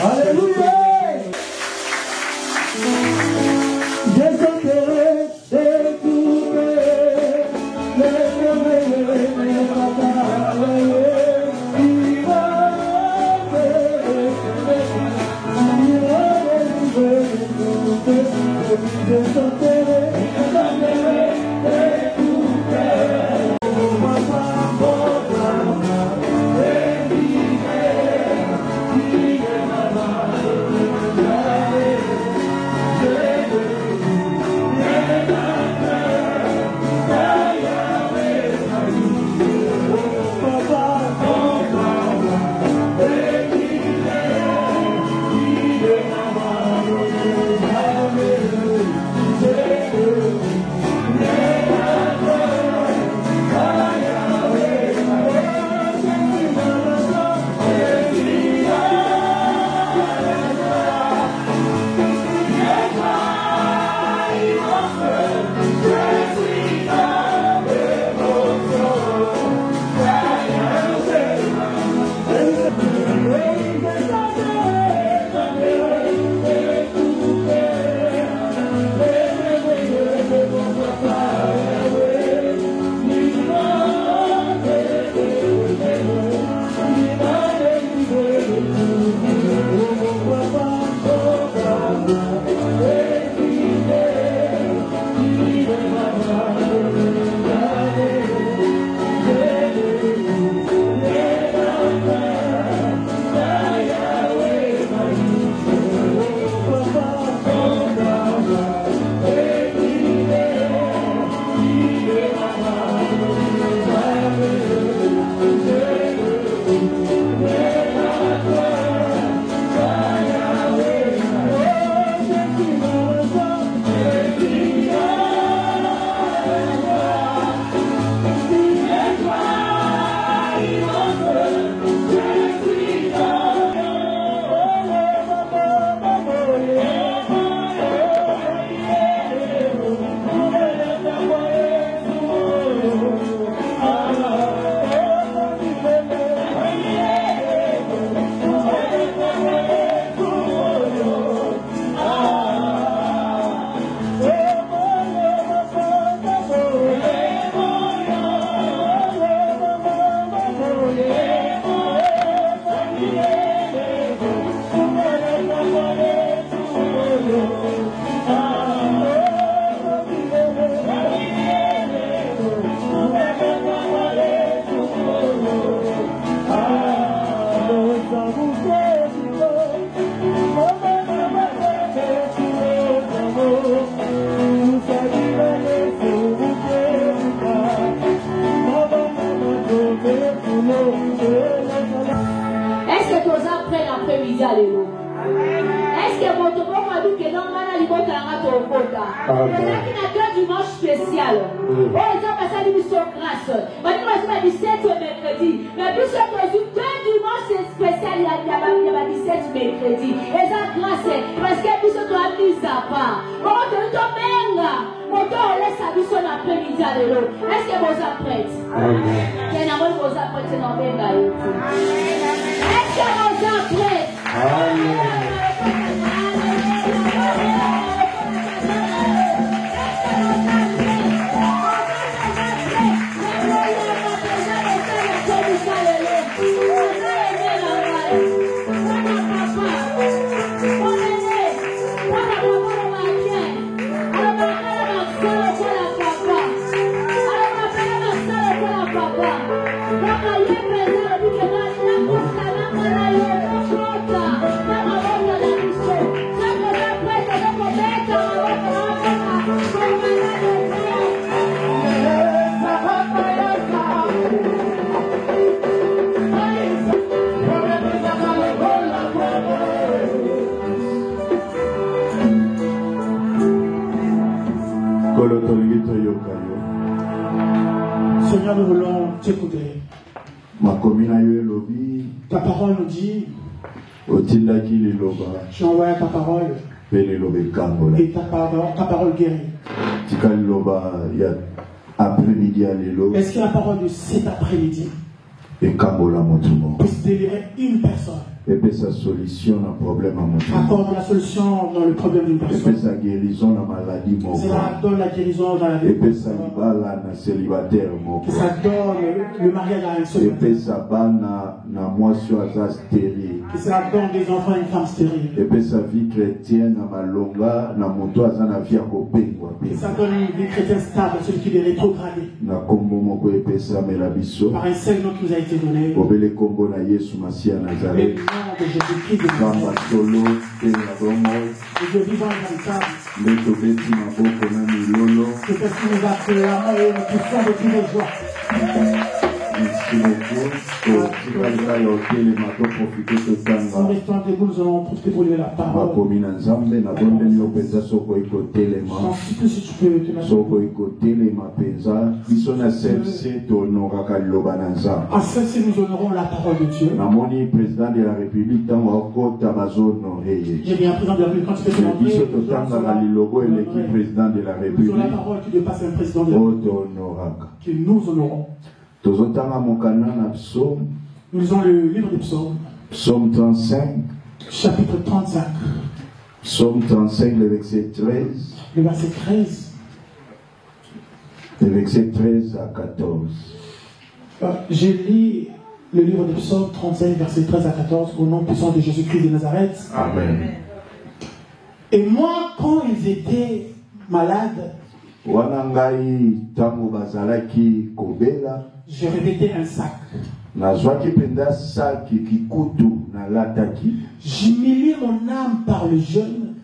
Alléluia. Seigneur, nous voulons t'écouter. Ta parole nous dit, tu envoies ta parole et ta parole guérit. Est-ce que la parole de cet après-midi puisse délivrer une personne? Accorde la solution dans le problème d'une personne. Cela donne la guérison dans la vie. Que ça donne le mariage à un seul. Que ça donne des enfants à une femme stérile. Que ça donne une vie chrétienne stable à celui qui est rétrogradé. Par un seul nom qui nous a été donné. Le nom de Jésus-Christ de Nazareth. Je vis dans l'inhabitable. C'est parce qu'il nous a fait l'amour et nous poussons de tous nos joies. En restant debout, nous allons profiter pour lire la parole. J'en supplie si tu peux te mettre. À celle-ci, nous honorons la parole de Dieu. J'ai bien un président de la République quand tu peux te montrer. Nous avons la parole qui dépasse un président de la République. Que nous honorons. Nous lisons le livre des psaumes. Psaume 35. Chapitre 35. Psaume 35, le verset 13. Le verset 13. Le verset 13 à 14. J'ai lu le livre des psaumes 35, verset 13 à 14, au nom puissant de Jésus-Christ de Nazareth. Amen. Et moi, quand ils étaient malades, je revêtais un sac. J'humiliais mon âme par le jeûne.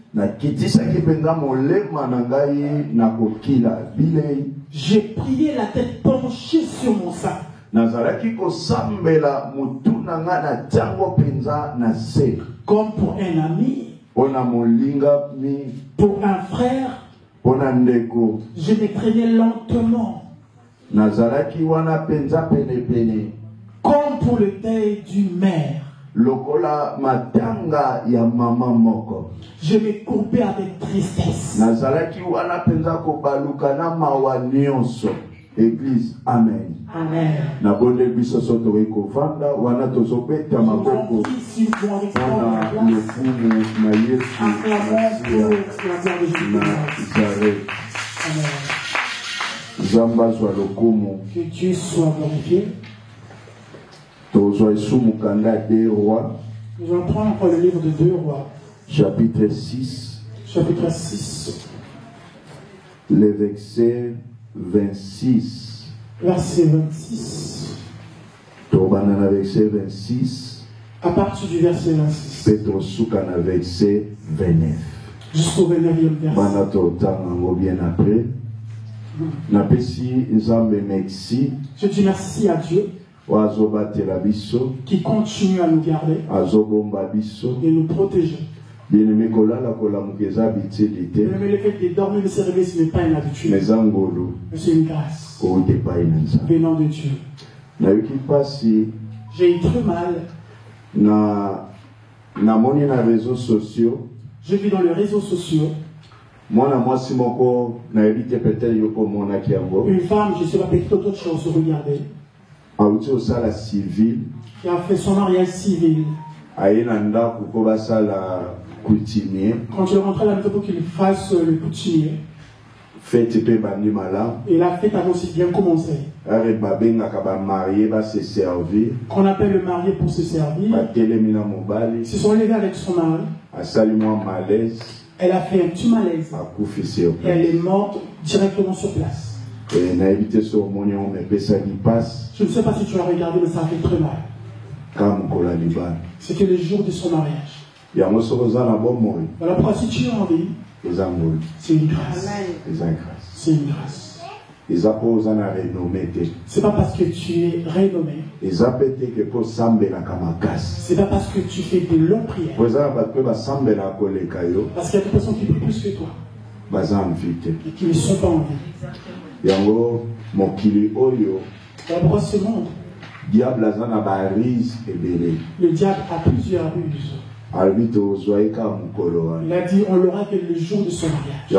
J'ai prié la tête penchée sur mon sac. Comme pour un ami, pour un frère, je me traînais lentement. Comme pour le deuil d'une mère. Je me courbais avec tristesse. Église, Amen. Amen. Na bonne biso soto eko vanda wana tozobeta maboko wana lokumu na Yesu na Nazareth. Que Dieu soit glorifié. Nous allons prendre encore le livre de 2 Rois. Chapitre 6. Chapitre 6. Le verset 26. Verset 26. Verset 26. À partir du verset 26. Petro Soukana verset 29. Jusqu'au 29e verset. Bien après. Je dis merci à Dieu qui continue à nous garder et nous protéger. Bien-aimé, le fait de dormir et de se réveiller, ce n'est pas une habitude, mais c'est une grâce venant de Dieu. J'ai eu très mal. Je vis dans les réseaux sociaux. Une femme, je ne sais pas, peut-être d'autres choses, regardez. Qui a fait son mariage civil. Quand il est rentré à la maison pour qu'il fasse le coutumier. Et la fête avait aussi bien commencé. Qu'on appelle le marié pour se servir. Ils se sont levés avec son mari. Elle a fait un petit malaise. Et elle est morte directement sur place. Je ne sais pas si tu as regardé, mais ça a fait très mal. C'était le jour de son mariage. Voilà pourquoi si tu es en vie, c'est une grâce. C'est une grâce. C'est pas parce que tu es renommé. C'est pas parce que tu fais de longues prières. Parce qu'il y a des personnes qui prient plus que toi. Et qui ne sont pas en vie. Voilà pourquoi ce monde. Le diable a plusieurs ruses. Il a dit on l'aura que le jour de son mariage.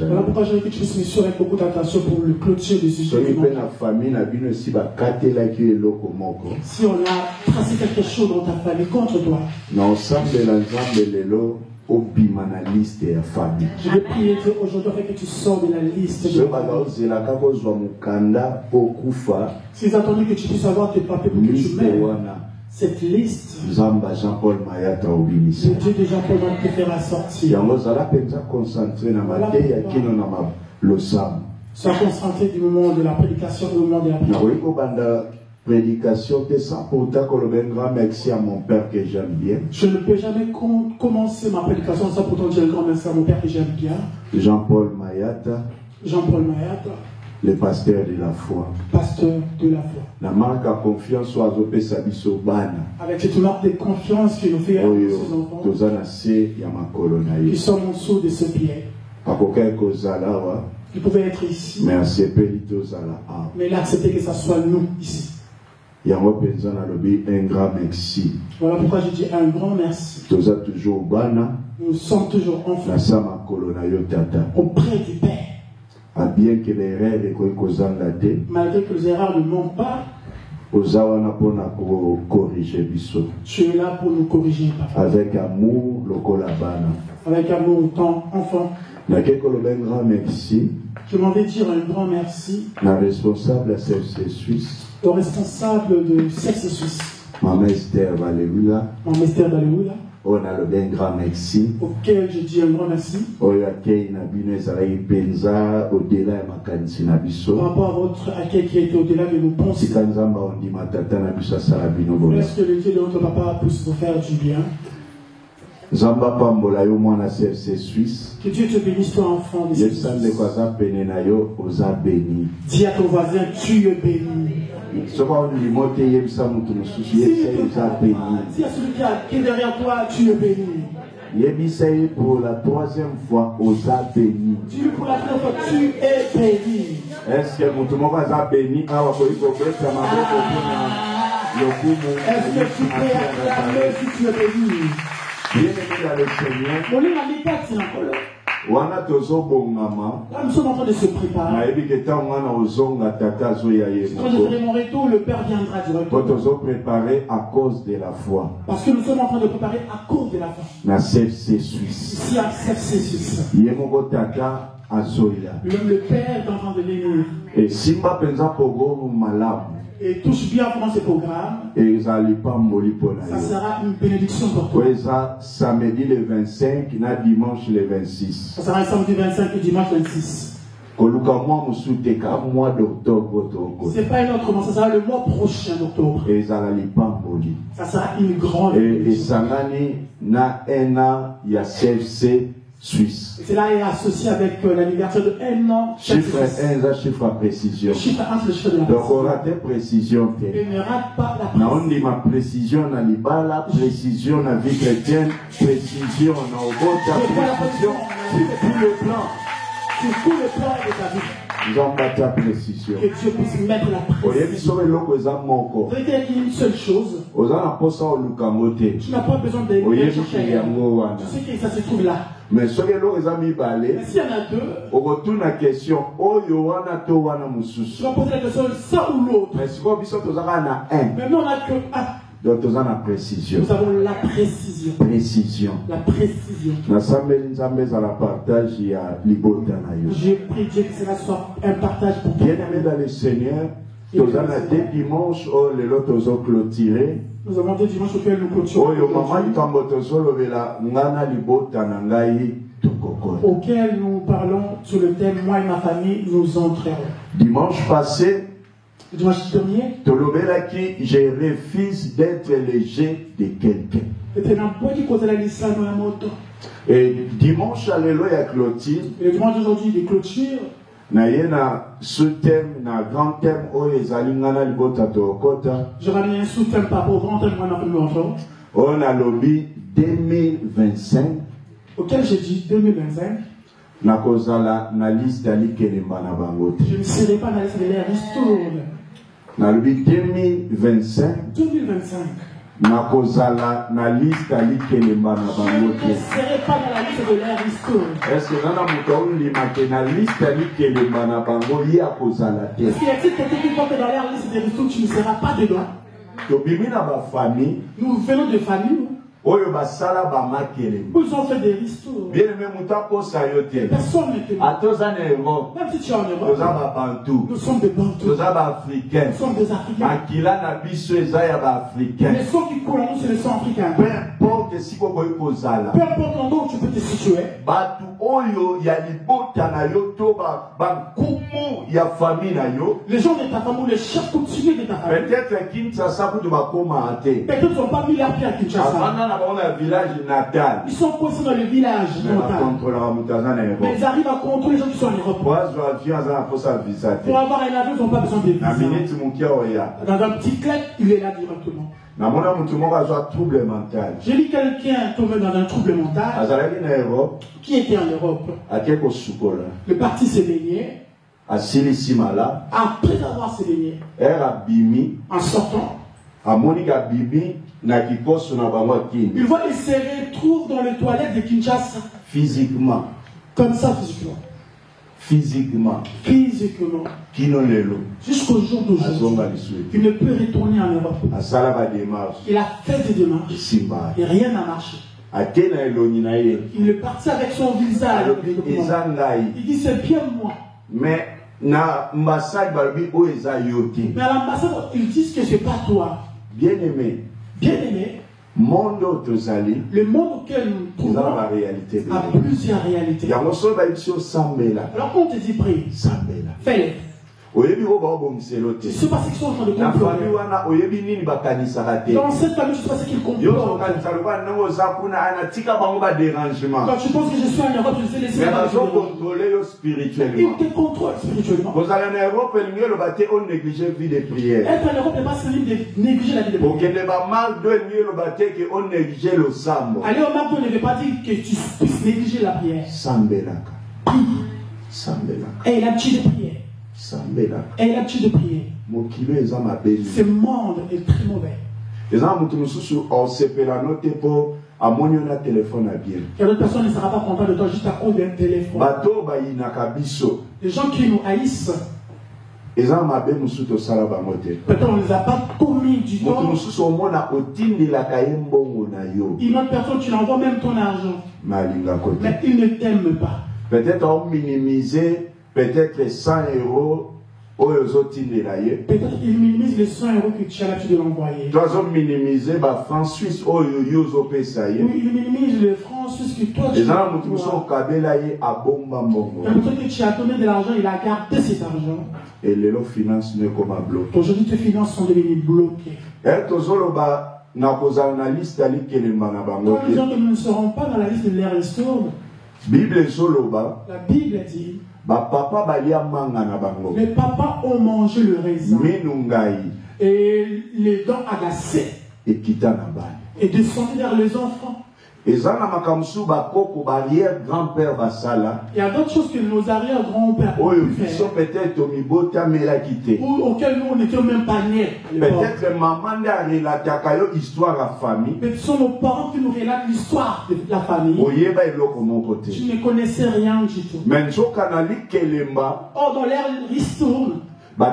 Voilà pourquoi je veux que tu puisses me suivre avec beaucoup d'attention pour le clôture de ce jour. Si on a tracé quelque chose dans ta famille contre toi, je vais prier Dieu aujourd'hui afin que tu sors de la liste de s'ils attendaient que tu puisses avoir tes papiers pour que tu meurs, cette liste, le Dieu de Jean-Paul va te faire sortir. Sois concentré du moment de la prédication au moment de la prière. Prédication de ça pour ta un grand merci à mon père que j'aime bien. Je ne peux jamais commencer ma prédication sans pourtant dire un grand merci à mon père que j'aime bien. Jean-Paul Mayata. Jean-Paul Mayata. Le pasteur de la foi. Pasteur de la foi. La marque à confiance soit avec cette marque de confiance qu'il nous fait à ses enfants. Qui sont en dessous de ce pied. Il pouvait être ici. Mais il a accepté que ça soit nous ici. Un grand merci. Voilà pourquoi je dis un grand merci. Nous sommes toujours enfants auprès du Père. Bien que les erreurs malgré que les erreurs ne manquent pas, tu es là pour nous corriger. Avec amour, avec amour, autant enfant. Je m'en vais dire un grand merci responsable Suisse. Au responsable de CFC Suisse. Maman Esther Valéoula. On a le bien grand merci. Auquel je dis un grand merci. Par rapport à votre accueil qui a été au-delà de nos pensées. Est-ce que le Dieu de notre papa puisse vous faire du bien? Que Dieu te bénisse, toi enfant de Suisse. Dis à ton voisin, tu es béni. Dis à celui qui est derrière toi, tu es béni. Pour la troisième fois, béni. Dis pour la troisième fois, tu es béni. Est-ce que tu es béni? Est-ce que tu peux acclamer si tu es béni? Bien-aimé dans le Seigneur. Là, nous sommes en train de se préparer. Quand je ferai mon retour, le Père viendra du retour. Préparer à cause de la foi. Parce que nous sommes en train de préparer à cause de la foi. La CFC Suisse. Ici à CFC Suisse. azoya. Même le père est en train de venir. Et simba penza pogo malamu. Et touche bien pendant ce programme. Et zali pamboli pona. Ça sera une bénédiction pour toi. Ça samedi le 25 na dimanche le 26. Ça sera samedi 25 et dimanche 26. C'est pas un autre mois, ça sera le mois prochain d'octobre. Ça sera une grande bénédiction. Et CFC Suisse. Cela est associé avec l'anniversaire de 1 an. Chiffre 1, c'est chiffre à précision. Chiffre 1, c'est le chiffre de la précision. Donc on rate précision. Et ne rate pas la précision. On dit ma précision na libala, précision na vie chrétienne, précision na obota, précision sur tout le plan. Sur tout le plan de ta vie. Nous avons battu la précision. Que Dieu puisse mettre la précision. Vous avez dit une seule chose. Tu n'as pas besoin de chercher ailleurs. Tu sais que ça se trouve là. Mais si s'il y en a deux, tu vas poser la question ça ou l'autre. Mais nous on n'a que un. Donc nous avons la précision. Nous avons la précision. Précision. La précision. J'ai prié Dieu que cela soit un partage pour toi. Bien-aimé dans le Seigneur, nous avons deux dimanches où les autres ont clôturé. Nous avons deux dimanches auxquels nous clôturons. Auquel nous parlons sur le thème moi et ma famille, nous entrerons. Dimanche passé, dimanche dernier, je refuse d'être léger de quelqu'un. Et dimanche, alléluia, clôture. Et le dimanche d'aujourd'hui, des clôtures. Na sous-thème, na grand thème, je ramène un sous-thème par rapport au grand thème qu'on a fait longtemps. On a lobby 2025. Auquel j'ai dit 2025. Na kozala na liste ali kelemba na bango. Je ne serai pas dans la liste de l'air historique. Na lobby 2025. 2025. Na kozala na liste ali kelemba na bango. Je ne serai pas dans la liste de l'air historique. Est-ce que nana muto limake na liste ali kelemba na bango ya kozala te? Est-ce qu'il y a quelqu'un qui porte dans l'air liste des historiques, tu ne seras pas dedans? To bimina ba famille. Nous venons de famille. Oyo basala ba makele. Ils ont fait des restos. Bien aimé mutako sayote. Personne ne te atoza na Europe. Même si tu es en Europe. Toza ba bantu. Nous sommes des bantous. Toza ba africains. Nous sommes des africains. Akila na biso eza ya ba africains. Les sons qui coulent en nous, c'est les sons africains. Peu importe si ko boy kozala. Peu importe l'endroit où tu peux te situer. Batu oyo ya libota na yo to ba kumu ya famille na yo. Les gens de ta famille, les chefs coutumiers de ta famille. Peut-être Kinshasa kutu ba koma ate. Peut-être qu'ils n'ont pas mis leur pied à Kinshasa. Village natal. Ils sont coincés dans le village natal. Mais ils arrivent à contrôler les gens qui sont en Europe. Pour avoir un avion, ils n'ont pas besoin de visa. Dans un petit clic, il est là directement. J'ai vu quelqu'un tomber dans un trouble mental qui était en Europe. Le parti s'est baigné. Après avoir se baigné, en sortant, il voit et se retrouve dans les toilettes de Kinshasa. Physiquement. Comme ça, physiquement. Physiquement. Physiquement. Jusqu'au jour d'aujourd'hui. Il ne peut retourner en Europe. Il a fait des démarches. Et rien n'a marché. Il est parti avec son visage. Il dit c'est bien moi. Mais à l'ambassade, ils disent que c'est pas toi. Bien-aimé. Bien-aimé. Le monde auquel nous trouvons a plusieurs réalités. Alors quand on te dit prie, fais-le. C'est parce qu'ils sont en train de comploter. Dans cette famille, je sais pas ce qu'ils complotent. Quand tu penses que je suis en Europe, je sais laisser. Ils te contrôlent spirituellement. Être en Europe n'est pas celui de négliger la vie de prière. Aller au McDo ne veut pas dire que tu puisses négliger la prière. Et l'habitude de prière. Et l'habitude de prier. Ce monde est très mauvais. Et l'autre personne ne sera pas content de toi juste à cause d'un téléphone. Les gens qui nous haïssent, peut-être on ne les a pas commis du tout. Une autre personne, tu l'envoies même ton argent. Mais il ne t'aime pas. Peut-être on minimiser peut-être 100 euros. Peut-être il minimise les 100 euros que tu as l'habitude de l'envoyer. Tu as minimisé les francs suisses. Oui, il minimise les francs suisses que toi tu as. Que tu as donné de l'argent, il a gardé cet argent. Et les finances ne comme bloquées. Aujourd'hui, tes finances sont devenues bloquées. Quand les gens ne seront pas dans la liste de l'air restaurée, la Bible dit les papas ont mangé le raisin et les dents agacées et descendu vers les enfants. Il y a d'autres choses que nos arrière-grands-pères ont pu faire, auxquelles nous on n'était même pas nés. Peut-être maman a histoire à famille. Mais ce sont nos parents qui nous relatent l'histoire de la famille. Tu ne connaissais rien du tout. Or dans l'air ristourne, ils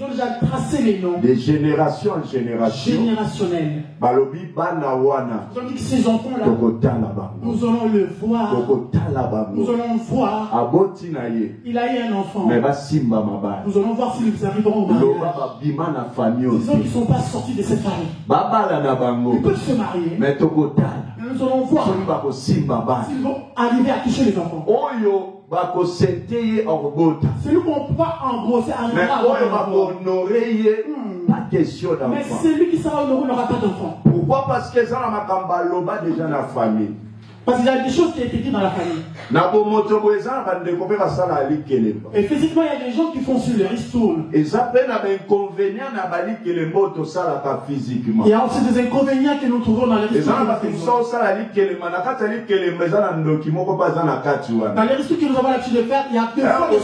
ont déjà tracé les noms. De génération en génération. Générationnel. Ils ont dit que ces enfants-là, nous allons le voir. Nous allons voir. Il a eu un enfant. Nous allons voir s'ils arriveront au mariage. Disons qu'ils ne sont pas sortis de cette famille. Ils peuvent se marier. Mais nous allons voir s'ils vont arriver à toucher les enfants. Celui qu'on peut pas engrosser pas question d'enfant. Mais celui qui sera honoré n'aura pas d'enfant. Pourquoi? Parce que ça n'a déjà dans la famille. Parce qu'il y a des choses qui ont été dites dans la famille. Et physiquement, il y a des gens qui font sur le ristourne. Et ça peut avoir un inconvénient physiquement. Il y a aussi des inconvénients que nous trouvons dans les ristournes. Dans les ristournes que nous avons l'habitude de faire, il y a deux fois de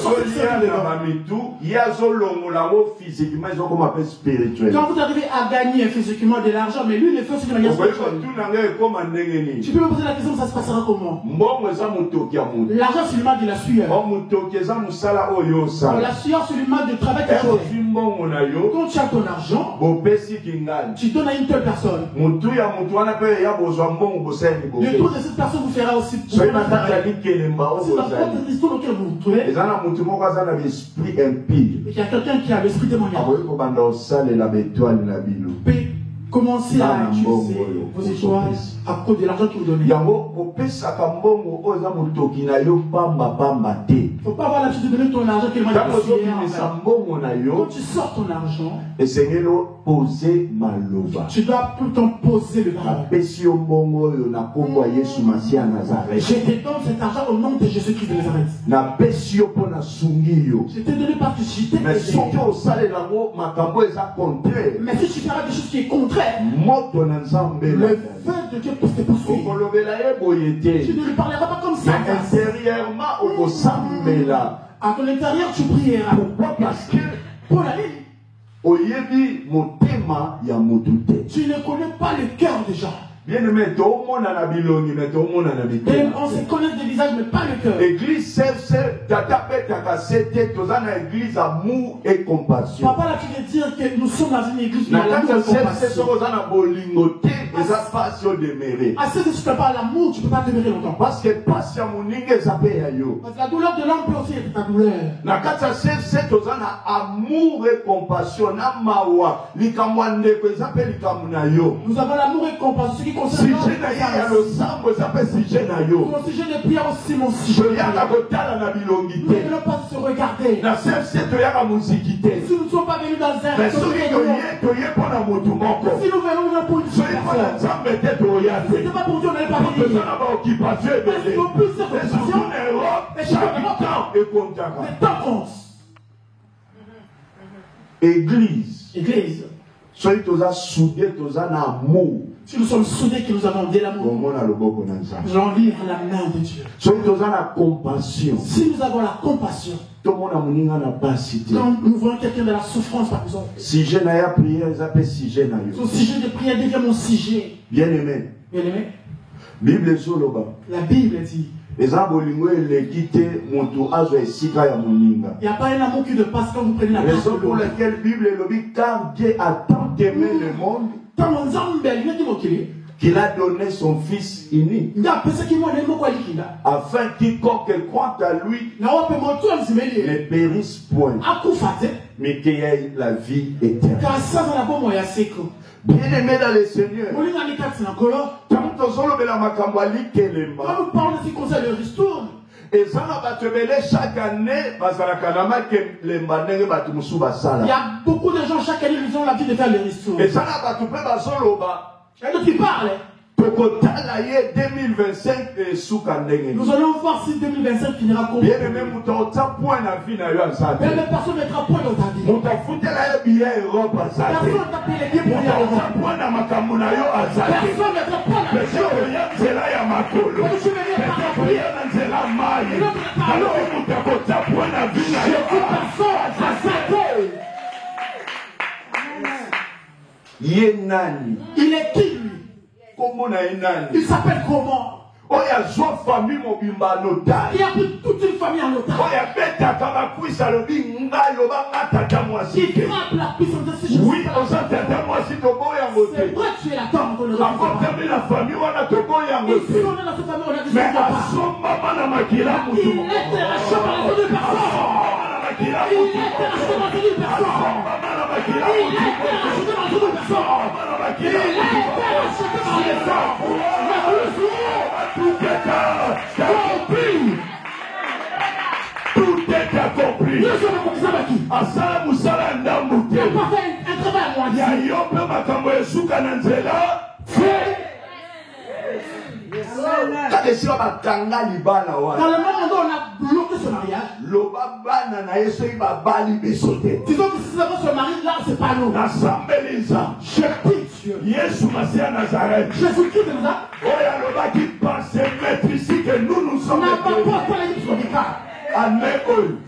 spirituel. Quand vous arrivez à gagner physiquement de l'argent, mais lui, il le fait aussi de manière spirituelle. Tu peux me poser la question, ça se passera comment? L'argent, c'est l'humain de la sueur. La sueur, c'est l'humain de travail que tu fais. Quand tu as ton argent, tu donnes à une telle personne. Le tour de cette personne vous fera aussi. C'est la propre histoire auquel vous vous trouvez. Il y a quelqu'un qui a l'esprit démoniaque. Commencez à utiliser vos étoiles à cause de l'argent que vous donnez. Il ne faut pas avoir l'habitude de donner ton argent qu'il m'a dit. Quand tu sors ton argent, tu dois tout le temps poser le parole. Je te donne cet argent au nom de Jésus-Christ de Nazareth. Je t'ai donné parce que j'étais aidé. Mais si tu feras des choses qui est contraire, le feu de Dieu peut te poursuivre. Tu ne lui parleras pas comme ça. À ton intérieur, tu prieras. Pourquoi? Parce que pour la vie, tu ne connais pas le cœur des gens. Bien aimé, on se connaît des visages, mais pas le cœur. Église, c'est église amour et compassion. Papa, là, tu veux dire que nous sommes dans une église qui a l'amour et compassion. À ce que tu ne peux pas l'amour, tu ne peux pas demeurer longtemps. Parce que la douleur de l'homme peut aussi être ta douleur. Amour et compassion. Nous avons l'amour et compassion. Si j'ai de prière aussi, mon sujet. Je ne veux pas se regarder. Si nous ne sommes pas venus dans un restaurant, si nous venons pour une seule personne, si ce n'est pas pour Dieu, on n'allait pas venir. Parce qu'il faut plus de occupation. Et le temps compte. Église. Soyez tous soudés, tous en amour. Si nous sommes soudés, que nous avons de l'amour, nous allons vivre la main de Dieu. Soyez tous en compassion. Si nous avons la compassion, quand nous voyons quelqu'un de la souffrance, par exemple, son sujet de prière devient mon sujet. Bien aimé. Bible la Bible dit. Il n'y a pas un amour qui ne passe quand vous prenez la place. Raison pour laquelle la Bible est car Dieu a tant aimé le monde. qu'il a donné son fils unique, afin quiconque croit à lui ne périsse point, mais qu'il y ait la vie éternelle. Bien aimé dans le Seigneur, quand nous parlons de ce qui concerne le ristourne, et ça chaque année, il y a beaucoup de gens chaque année qui ont l'habitude de faire le ristourne. Et ça qui parle. 2025 nous allons voir si 2025 finira comme bien même personne ne mettra point dans ta vie. Personne ne t'a payé les billets pour aller à l'Europe. Personne ne mettra point il est qui lui? Il s'appelle comment? Il a pris toute une famille en otage. Il frappe la puissance de ces choses. Oui, c'est vrai que tu es la tombe qu'on le représente. Il sonne dans cette famille, on a dit ça. Il était racheté par les deux personnes. Il était racheté par les deux personnes. Tout est accompli. Asala musala ndambuke. Ya yope makambo esuka na nzela. Dans le moment où on a bloqué ce mariage, disons que si c'est ce mari là, c'est pas nous. Je prie Dieu. Jésus-Christ de Nazareth. Qui pensait mettre ici que nous sommes. Amen.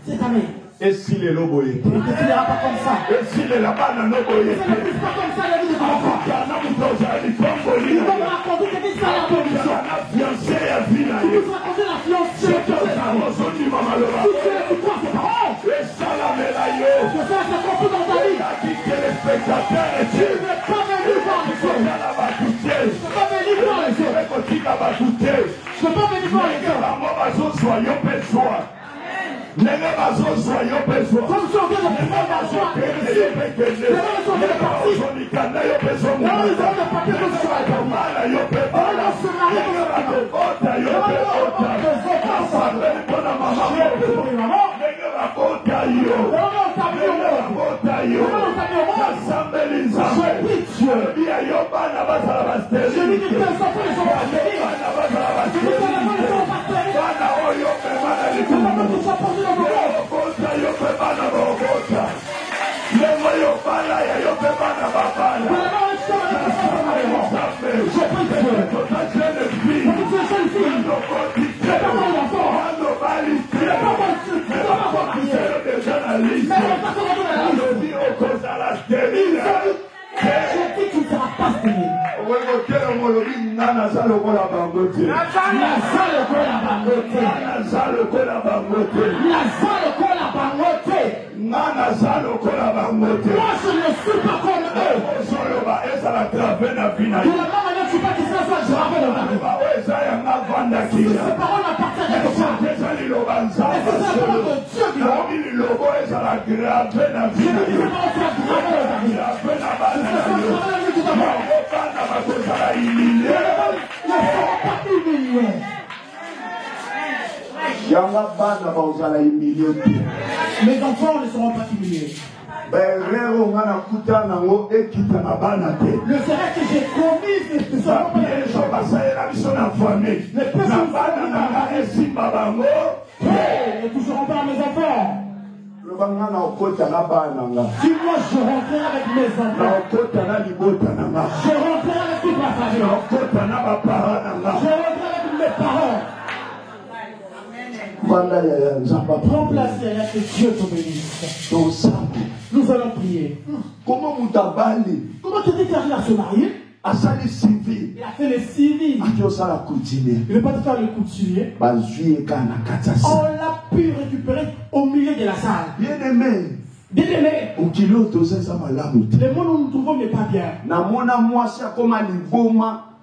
C'est amen. Et s'il est loboyé, et s'il n'ira pas comme ça, et s'il est là-bas, non, loboyé, ça ne puisse pas comme ça, il va me raconter que ça la condition. La fiancée est venue. Tu peux raconter la fiancée. Tu es quoi ces paroles? Et ça la médaille. Que ça se compris dans ta vie. Qui téléspectateur et tu ne peux pas venir voir les choses. Tu ne peux pas venir voir les choses. Tu ne peux pas venir voir les choses. Soyons besoin. Comme si on vient de prendre la joie que les mes enfants ne seront pas humiliés. Le serret que j'ai promis, c'est seulement pour les et toujours encore mes enfants. Si moi je rentrais avec mes enfants, je rentrais avec toute ma famille, je rentrais avec mes parents. Prends place derrière que Dieu te bénisse. Nous allons prier. Comment tu déclares à se marier? Il a fait les civils. Il ne veut pas te faire le coutumier. On l'a pu récupérer au milieu de la salle. Bien-aimé. Le monde où nous nous trouvons n'est pas bien.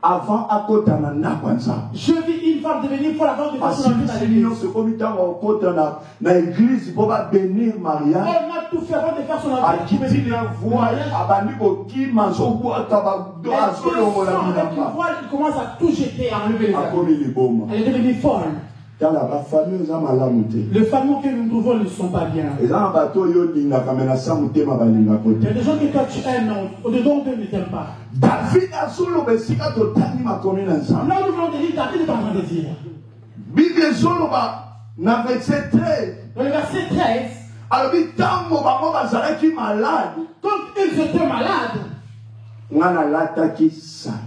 avant à côté je vis une femme devenir folle avant de faire son entrée dans l'église. On a tout fait avant de faire son entrée. Il commence à tout jeter et à enlever les âmes. Elle est devenue folle. Les familles que nous trouvons ne sont pas bien. Il y a des gens que toi tu aimes, au-dedans d'eux ne t'aiment pas. David a solo là où nous voulons te dire, David est en train de dire. Bible solo na verset 13. Dans le verset 13. Alors, quand ils étaient malades,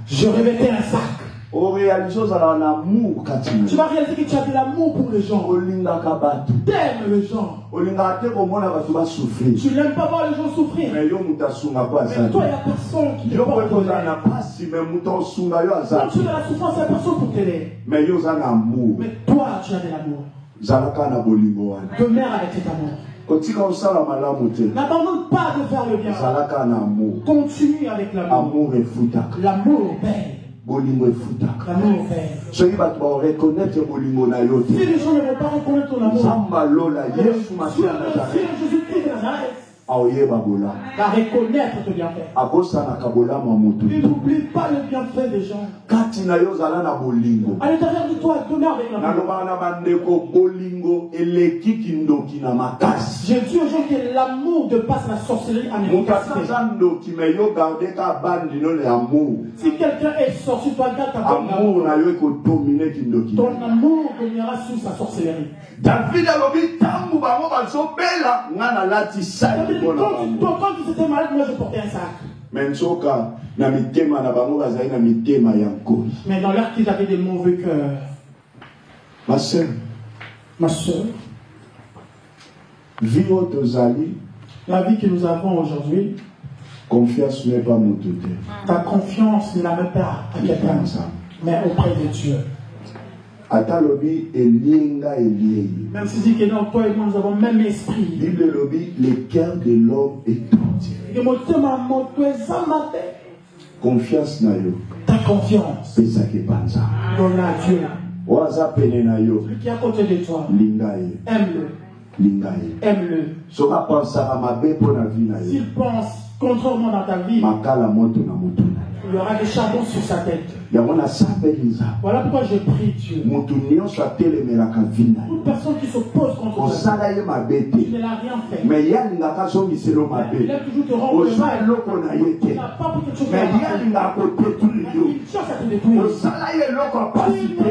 je revêtais un sac. Tu vas réaliser que tu as de l'amour pour les gens. T'aimes les gens. Tu n'aimes pas voir les gens souffrir. Mais toi, il y a personne qui te porte. Quand tu as la souffrance, il y a personne pour t'aider. Mais toi, tu as de l'amour. Demeure avec cet amour. N'abandonne pas de faire le bien. Continue avec l'amour. L'amour paye. L'amour paye. Si les gens ne vont pas reconnaître ton amour, Jésus-Christ de Nazareth va reconnaître tes bienfaits. Il n'oublie pas le bienfait des gens. À l'intérieur de toi, demeure avec l'amour. J'ai dit aux gens que l'amour dépasse la sorcellerie en efficacité. Si quelqu'un est sorcier, toi garde ta bonne amour. Ton amour dominera sous sa sorcellerie. David a dit, quand tu étais malade, moi je portais un sac. Mais dans l'air qu'ils avaient des mauvais cœurs. Ma soeur, la vie que nous avons aujourd'hui, confiance n'est pas mon tout. Ta confiance ne la met pas à quelqu'un, mais auprès de Dieu. Même si dit que dans toi et moi nous avons le même esprit. Le cœur de l'homme est entier. Confiance na yo. Ta confiance. Donne à Dieu. Celui qui est à côté de toi. Aime-le. Aime-le. S'il pense contrairement dans ta vie, il y aura des charbons sur sa tête. Voilà pourquoi je prie Dieu. Toute personne qui s'oppose contre toi, tu ne l'as rien fait. Mais il il a toujours te rendre le mal. Il n'a pas pour quelque chose de mal. Il cherche à te détruire. Il n'a pas fait quelque chose de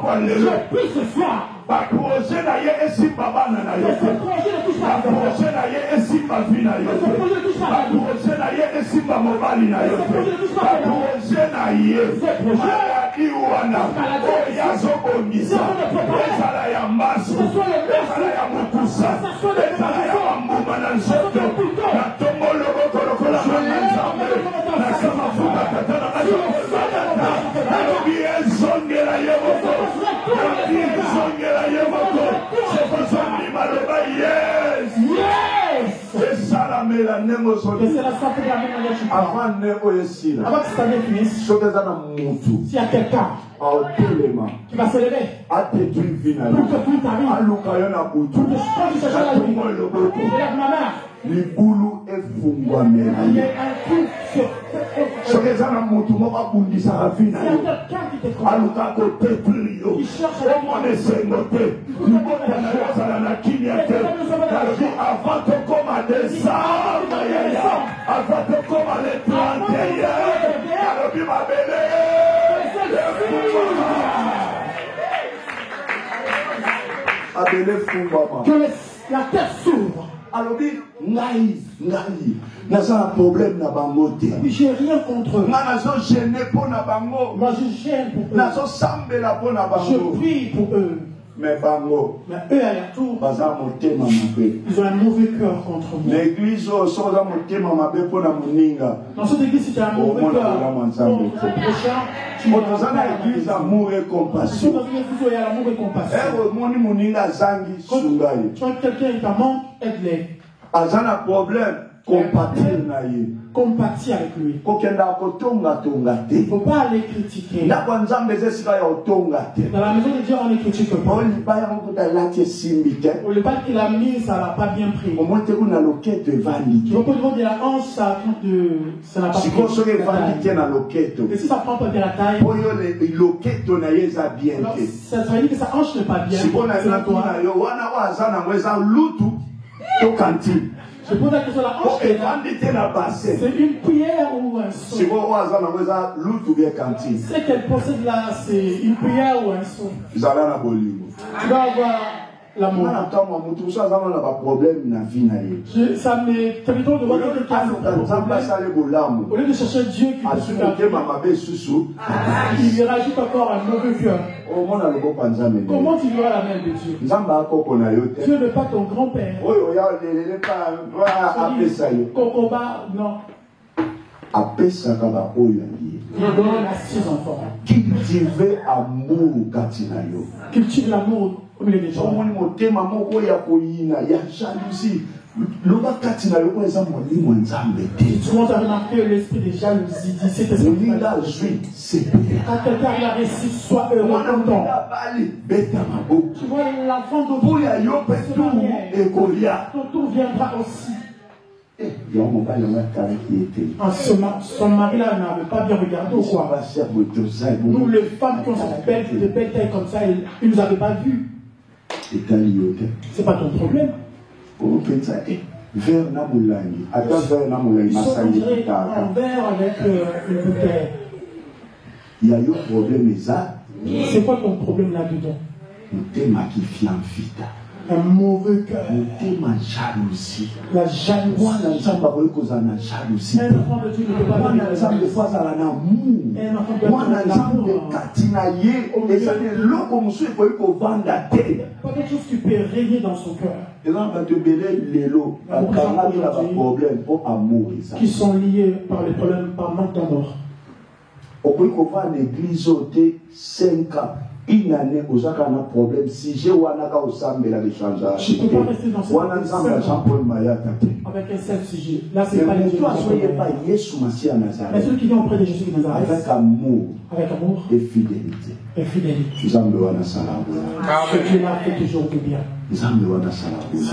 mal. Je prie ce soir. Projet na ye esimba bana na yo. Projet na ye esimba vie na yo. Projet na ye esimba mobali na yo. Projet na ye maladi wana ya zobomisa. Ezala ya mbasu, ezala ya mukusa, ezala ya mbuma na nzoto. Na tombolo bokolokola na nzambe. Na sama fuka katana na zobomisa. Na lobi ezongela ye boko. Na lobi ezongela. C'est ça la mélanine. Avant que ça finisse, s'il y a quelqu'un qui va se lever pour te tuer ta vie, libulu efungwamela sokezana mutu moko abundisaka vina yo aluka kotetuli yo omona esengo te libota na yo azala na kimia te alobi avant tokoma décembre yaya avant tokoma le 31 alobi mabele abele fungwama que la terre s'ouvre. Alors, ngai, naza un problème na bango te. J'ai rien contre eux. Nazo gêné pour na bango. Moi je gêne pour eux. Nazo sambela pour na bango. Je prie pour eux. Mais bango. Mais eux à leur tour. Baza motema mabe. Ils ont un mauvais cœur contre moi. L'église soza motema mabe pour na muninga. Dans cette église c'est un mauvais cœur. Dans l'église amour et compassion. Dans une église où il y a l'amour et compassion. Moni muninga zangi sungai. Tu vois quelqu'un qui t'a manque, aide-les. Azana problème. compatir avec lui. Il ne faut pas aller critiquer. Dans la maison de Dieu, on ne critique pas. On ne pas qu'il a mis, ça n'a pas bien pris. Au niveau de la hanche, ça n'a pas pris. Et si ça prend pas bien la taille, ça veut dire que sa hanche n'est pas bien. Je pose la question, la hanche est là. C'est une cuillère ou un seau. Ce qu'elle possède là, c'est une cuillère ou un seau. Tu dois avoir l'amour. Ça m'est très drôle de voir quelqu'un qui a un problème. Au lieu de chercher Dieu qui peut se faire, il rajoute encore un mauvais cœur. Comment tu verras la main de Dieu? Dieu n'est pas ton grand-père. Kokoba, non. Il donne à 6 enfants. Cultiver amour. Cultive l'amour au milieu des gens. Tu commences à remarquer l'esprit de jalousie. Quand quelqu'un a réussi, sois heureux, content. Tu vois l'enfant de ton tour viendra aussi. Son mari là n'avait pas bien regardé ou quoi? Nous les femmes qui ont cette belle taille comme ça, ils ne nous avaient pas vus. C'est pas ton problème. Ils sont en verre avec une bouteille. Il y a eu un problème. C'est quoi ton problème là-dedans? Un mauvais cœur. La jalousie. La jalousie. Un enfant de Dieu ne peut pas vivre pas quelque chose qui peut régner dans son cœur. Qui sont liés par les problèmes, par manque d'amour. Une année, vous avez un problème. Si j'ai un avec un seul sujet. Là, c'est pas les Dieu. Mais ceux qui viennent auprès de Jésus de Nazareth. Avec amour. Et fidélité. Ce Dieu-là fait toujours du bien. Ce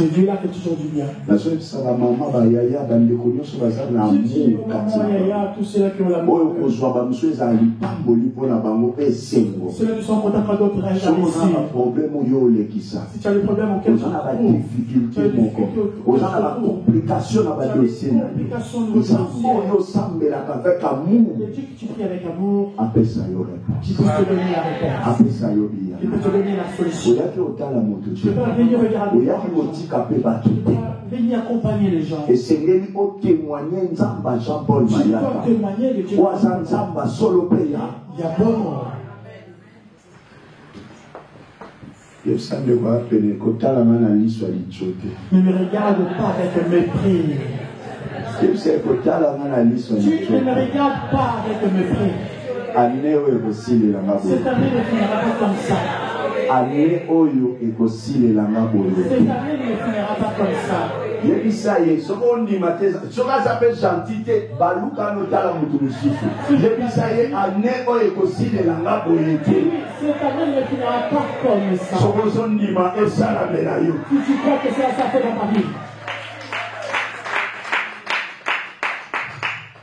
Dieu-là fait toujours du bien. Ceux tous ceux qui ont l'amour. Ceux qui sont contents quand d'autres réagissent. Si tu as des problèmes auxquels tu as des difficultés, complications, tu pries avec amour. Tu peux te donner la réponse. Il peut te donner la solution. Tu peux venir regarder. Tu peux venir accompagner les gens. Tu peux témoigner de Dieu. Il y a bon. Ne me regarde pas avec mépris. Tu ne me regardes pas avec mépris. Cette année ne finira pas comme ça. Cette année ne finira pas comme ça. Si tu crois que ça fait dans ta vie.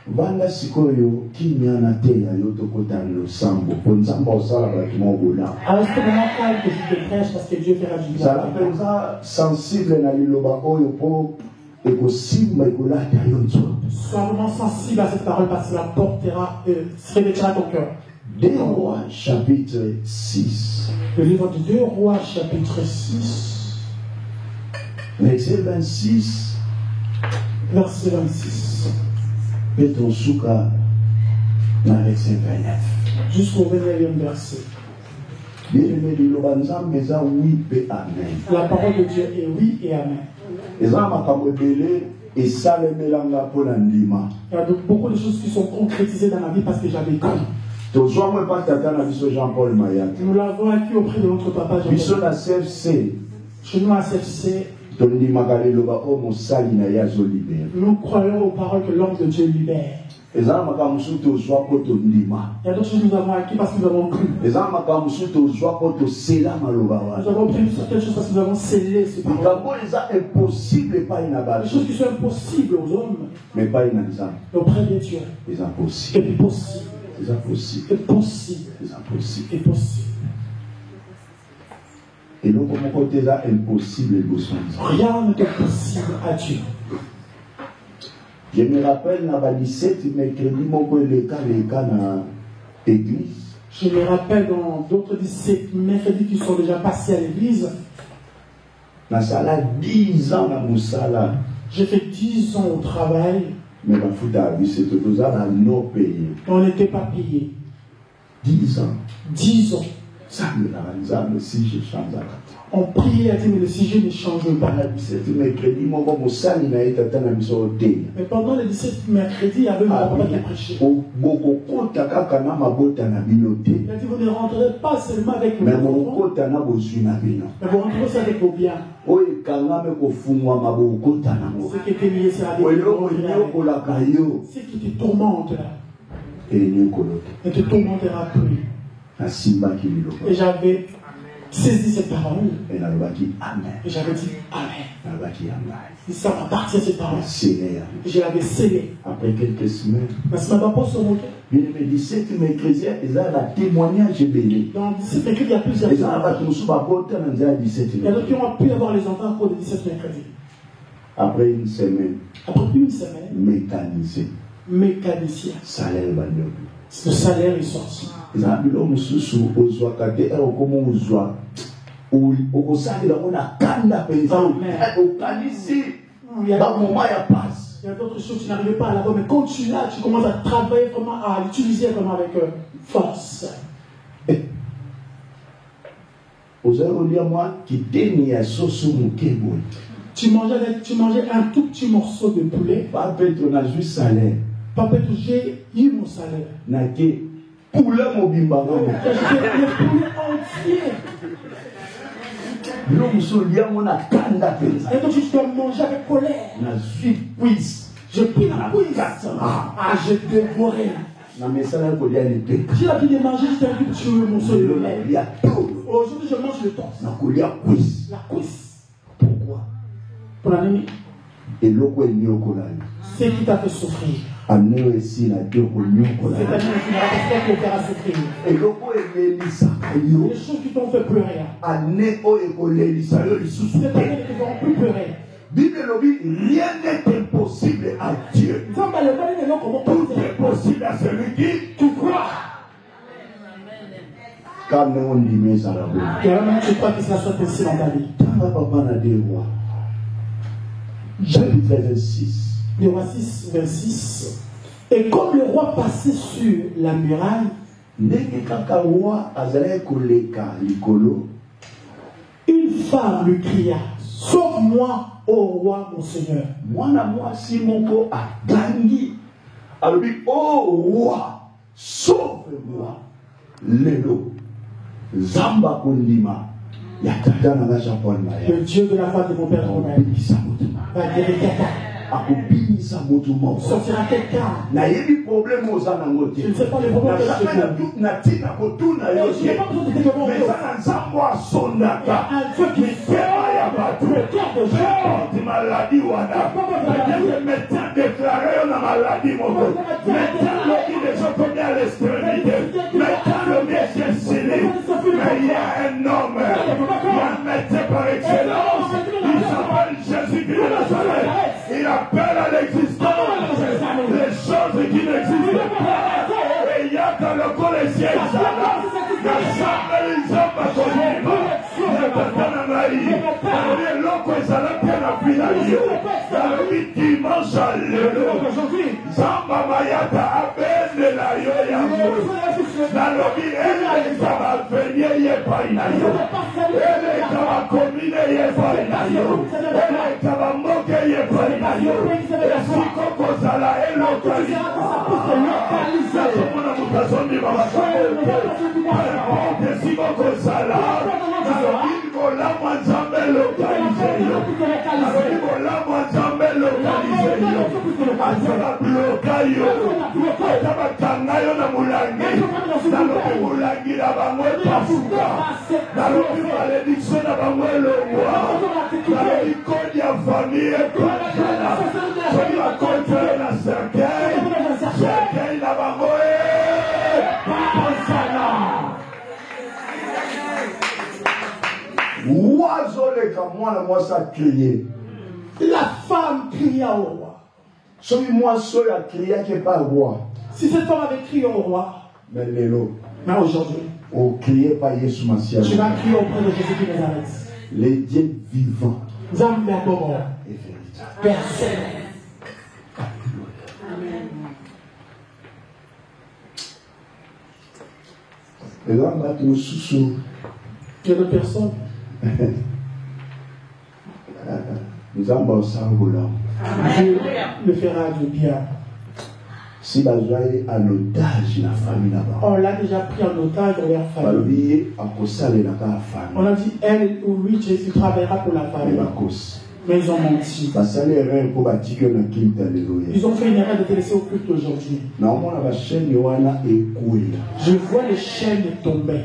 Banda sikoyo kimyana te ya yoto kotana losambo ponzamba osala bato mobola. Alors c'est vraiment calme que je te prêche parce que Dieu fera du bien. Ça pensa sensible na liloba oyo po ekosimba ekolata yo nzoto. Sois vraiment sensible à cette parole parce que la portera se révélera ton cœur. 2 Rois chapitre 6. Le livre de 2 Rois chapitre 6. Verset 26. Verset 26. Petro Souka, dans verset 29. Jusqu'au 29e verset. La parole de Dieu est oui et amen. Il y a beaucoup de choses qui sont concrétisées dans la vie parce que j'avais cru. Nous l'avons acquis auprès de notre papa Jean-Paul. Chez nous à CFC, Nous croyons aux paroles que l'homme de Dieu libère. Il y a d'autres choses que nous avons acquis parce que nous avons cru. Nous avons obtenu certaines choses parce que nous avons scellé ces paroles. Des choses qui sont impossibles aux hommes. Mais auprès de Dieu. C'est possible. C'est possible. C'est possible. C'est possible. Et donc, comment côté là, impossible, rien n'est possible à Dieu. Je me rappelle, dans 17 mercredi, l'église. Je me rappelle dans d'autres 17 mercredis qui sont déjà passés à l'église. Dans ça 10 ans dans Moussala. J'ai fait 10 ans au travail. Mais dans c'était tout ça dans nos pays. On n'était pas payé. 10 ans. 10 ans. Ça me l'a si je change à la on priait à dire, mais le sujet ne change pas. Mais pendant les 17 mercredis, il y avait mon papa qui prêchait. Il a dit, vous ne rentrez pas seulement avec vos enfants, mais vous rentrez aussi avec vos biens. Ce qui était lié, c'est à des ce qui te tourmente là. Et te tourmentera plus. Et j'avais saisi cette parole. Et j'avais dit Amen. Et ça va partir cette parole. Et je l'avais scellée. Après quelques semaines. Parce que ma papa se moquait. Bien, mais 17 mercredis, ils ont un témoignage béni. Dans 17 mercredis, il y a plusieurs. Il y a d'autres qui ont pu avoir les enfants pour les 17 mercredis. Après une semaine. Mécanicien. Salaire banyo. Le salaire est sorti. Il y a des gens qui sont il y a d'autres choses qui n'arrivent pas à l'avoir, mais quand tu l'as, tu commences à travailler vraiment, à l'utiliser vraiment avec force. Tu mangeais un tout petit morceau de poulet. Pas peut-être on a juste salaire. Pas peut-être j'ai eu mon salaire. Nake poulet mon bimba. Le poulet entier. Et donc je dois manger avec colère. Je pris la cuisse. Je dévorais. J'ai l'habitude de manger, j'ai envie de tuer mon seul. Aujourd'hui, je mange le torse. La cuisse. Pourquoi? Pour l'ennemi. Et l'eau est mieux. C'est qui t'a fait souffrir. C'est-à-dire que tu n'as pas souffrir. Et les choses qui t'ont fait pleurer. C'est-à-dire qu'ils n'auront plus pleurer. Rien n'est impossible à Dieu. Tout est possible à celui qui croit. Quand on dit mais ça va. Tu crois que cela soit ainsi dans ta vie. Chapitre 26. Le roi 6, 26. Et comme le roi passait sur la muraille, une femme lui cria, sauve-moi, ô roi, mon Seigneur. Moi, si mon corps a gagné, alors dit, ô roi, sauve-moi. Lélo, Zamba Kundima, le Dieu de la foi de mon père Romain va guérir sortira quelqu'un. Je ne sais pas les problèmes que je n'ai pas besoin de te un Dieu qui fait le cœur de maladie déclaré la maladie à l'extrémité. Le métier scellé. Mais il y a un homme, il y a un médecin par excellence, il s'appelle Jésus-Christ de Nazareth. Il appelle à l'existence les choses qui n'existent pas. Et il y a dans le corps les sièges. malédiction na bango elongwa code ya famille ekotana soki bakontrole na cercueil na bango epasana wazoleka mwana mwasi acrier. La femme cria au roi. Soki mwasi oyo acriaki epai roi. Si cette femme avait crié au roi, mais lelo, mais aujourd'hui, on criait pas Yesu Massia. Tu vas crier auprès de Jésus qui Nazareth. Les dieux vivants et véritable. Personne. Et là, on va tout sous. Il y a d'autres personnes. Nous avons ça au là. Dieu le fera du bien. Si vous avez un otage dans la famille là-bas, on l'a déjà pris en otage dans leur famille. On a dit, elle ou lui, Jésus travaillera pour la famille. Mais ils ont menti. Ils ont fait une erreur de te laisser au culte aujourd'hui. Je vois les chaînes tomber.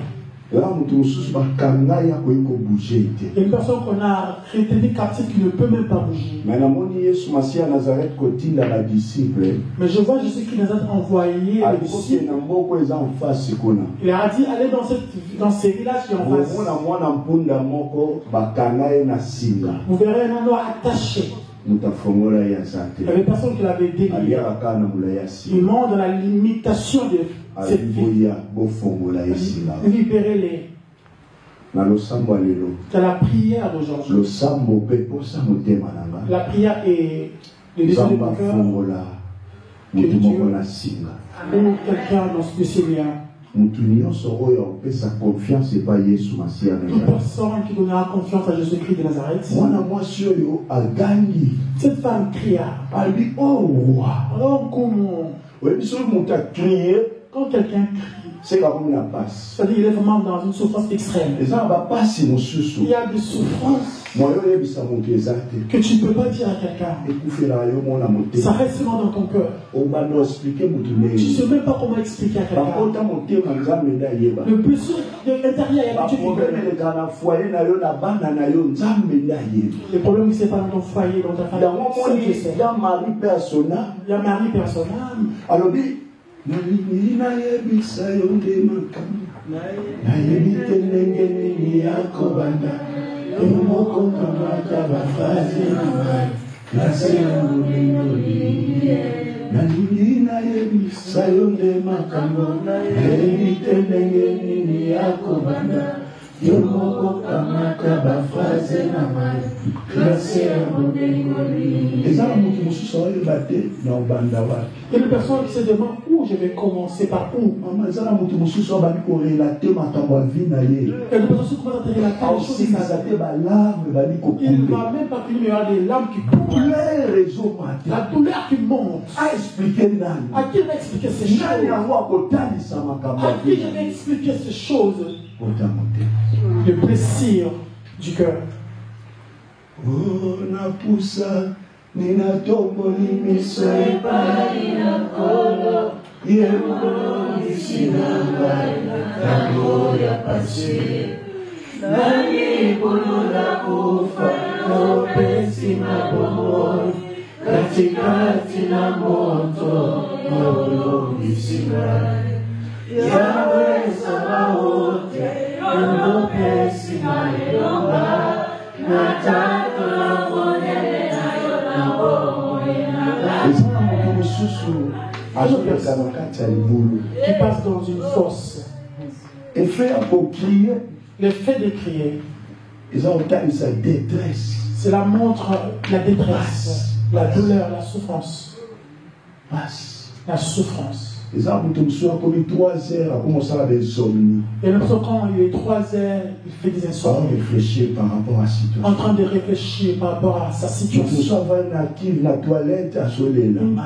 Une personne qu'on a retenue captive qui ne peut même pas bouger. Mais je vois Jésus qui nous a envoyé les disciples. Il a dit allez dans ces villages qui en face. Vous verrez un endroit attaché. Il y avait personne qui l'avait délié. Ils montrent dans la limitation de cette vie. Libérez-les. C'est la prière d'aujourd'hui. La prière est le désir de mon cœur. Que Dieu, ou quelqu'un dans ce Seigneur. Une personne qui donnera confiance à Jésus-Christ de Nazareth. Cette femme cria. Elle dit, oh roi. Alors comment? Quand quelqu'un crie, c'est-à-dire qu'il est vraiment dans une souffrance extrême. Il y a des souffrances que tu ne peux pas dire à quelqu'un. Ça reste seulement dans ton cœur. Tu ne sais même pas comment expliquer à quelqu'un. Le blessure de l'intérieur, il y a Dieu qui connaît. Le problème, c'est pas dans ton foyer, dans ta famille. Il y a Marie personnelle. Alors, Nalina yebisa yonde makam Nayebite nengeni yakobanda Yomoko kamata bafazi namai Nase yamulindoli Nalina yebisa yonde makam Nayebite nengeni yakobanda Yomoko kamata bafazi namai Nase yamulindoli Il y a une personne qui se demande où je vais commencer, par où. Il y a une personne qui commence à relater les choses. Il ne va même pas finir, il y a des larmes qui coulent. La douleur qui monte. À qui je vais expliquer ces choses? À qui je vais expliquer ces choses? Le plaisir du cœur. Nina tomboli miso epai na kolo ye molongisi na ngai ntango ya pasi nani kolola kufa nopesi mabomoi katikati na moto molongisi ngai yawe sabaote nopesi maelonga nataka monele qui passe dans une fosse. Le fait de crier, cela montre la détresse, la douleur, la souffrance. La souffrance. Et même quand il est 3 heures, il fait des insomnies. En train de réfléchir par rapport à sa situation.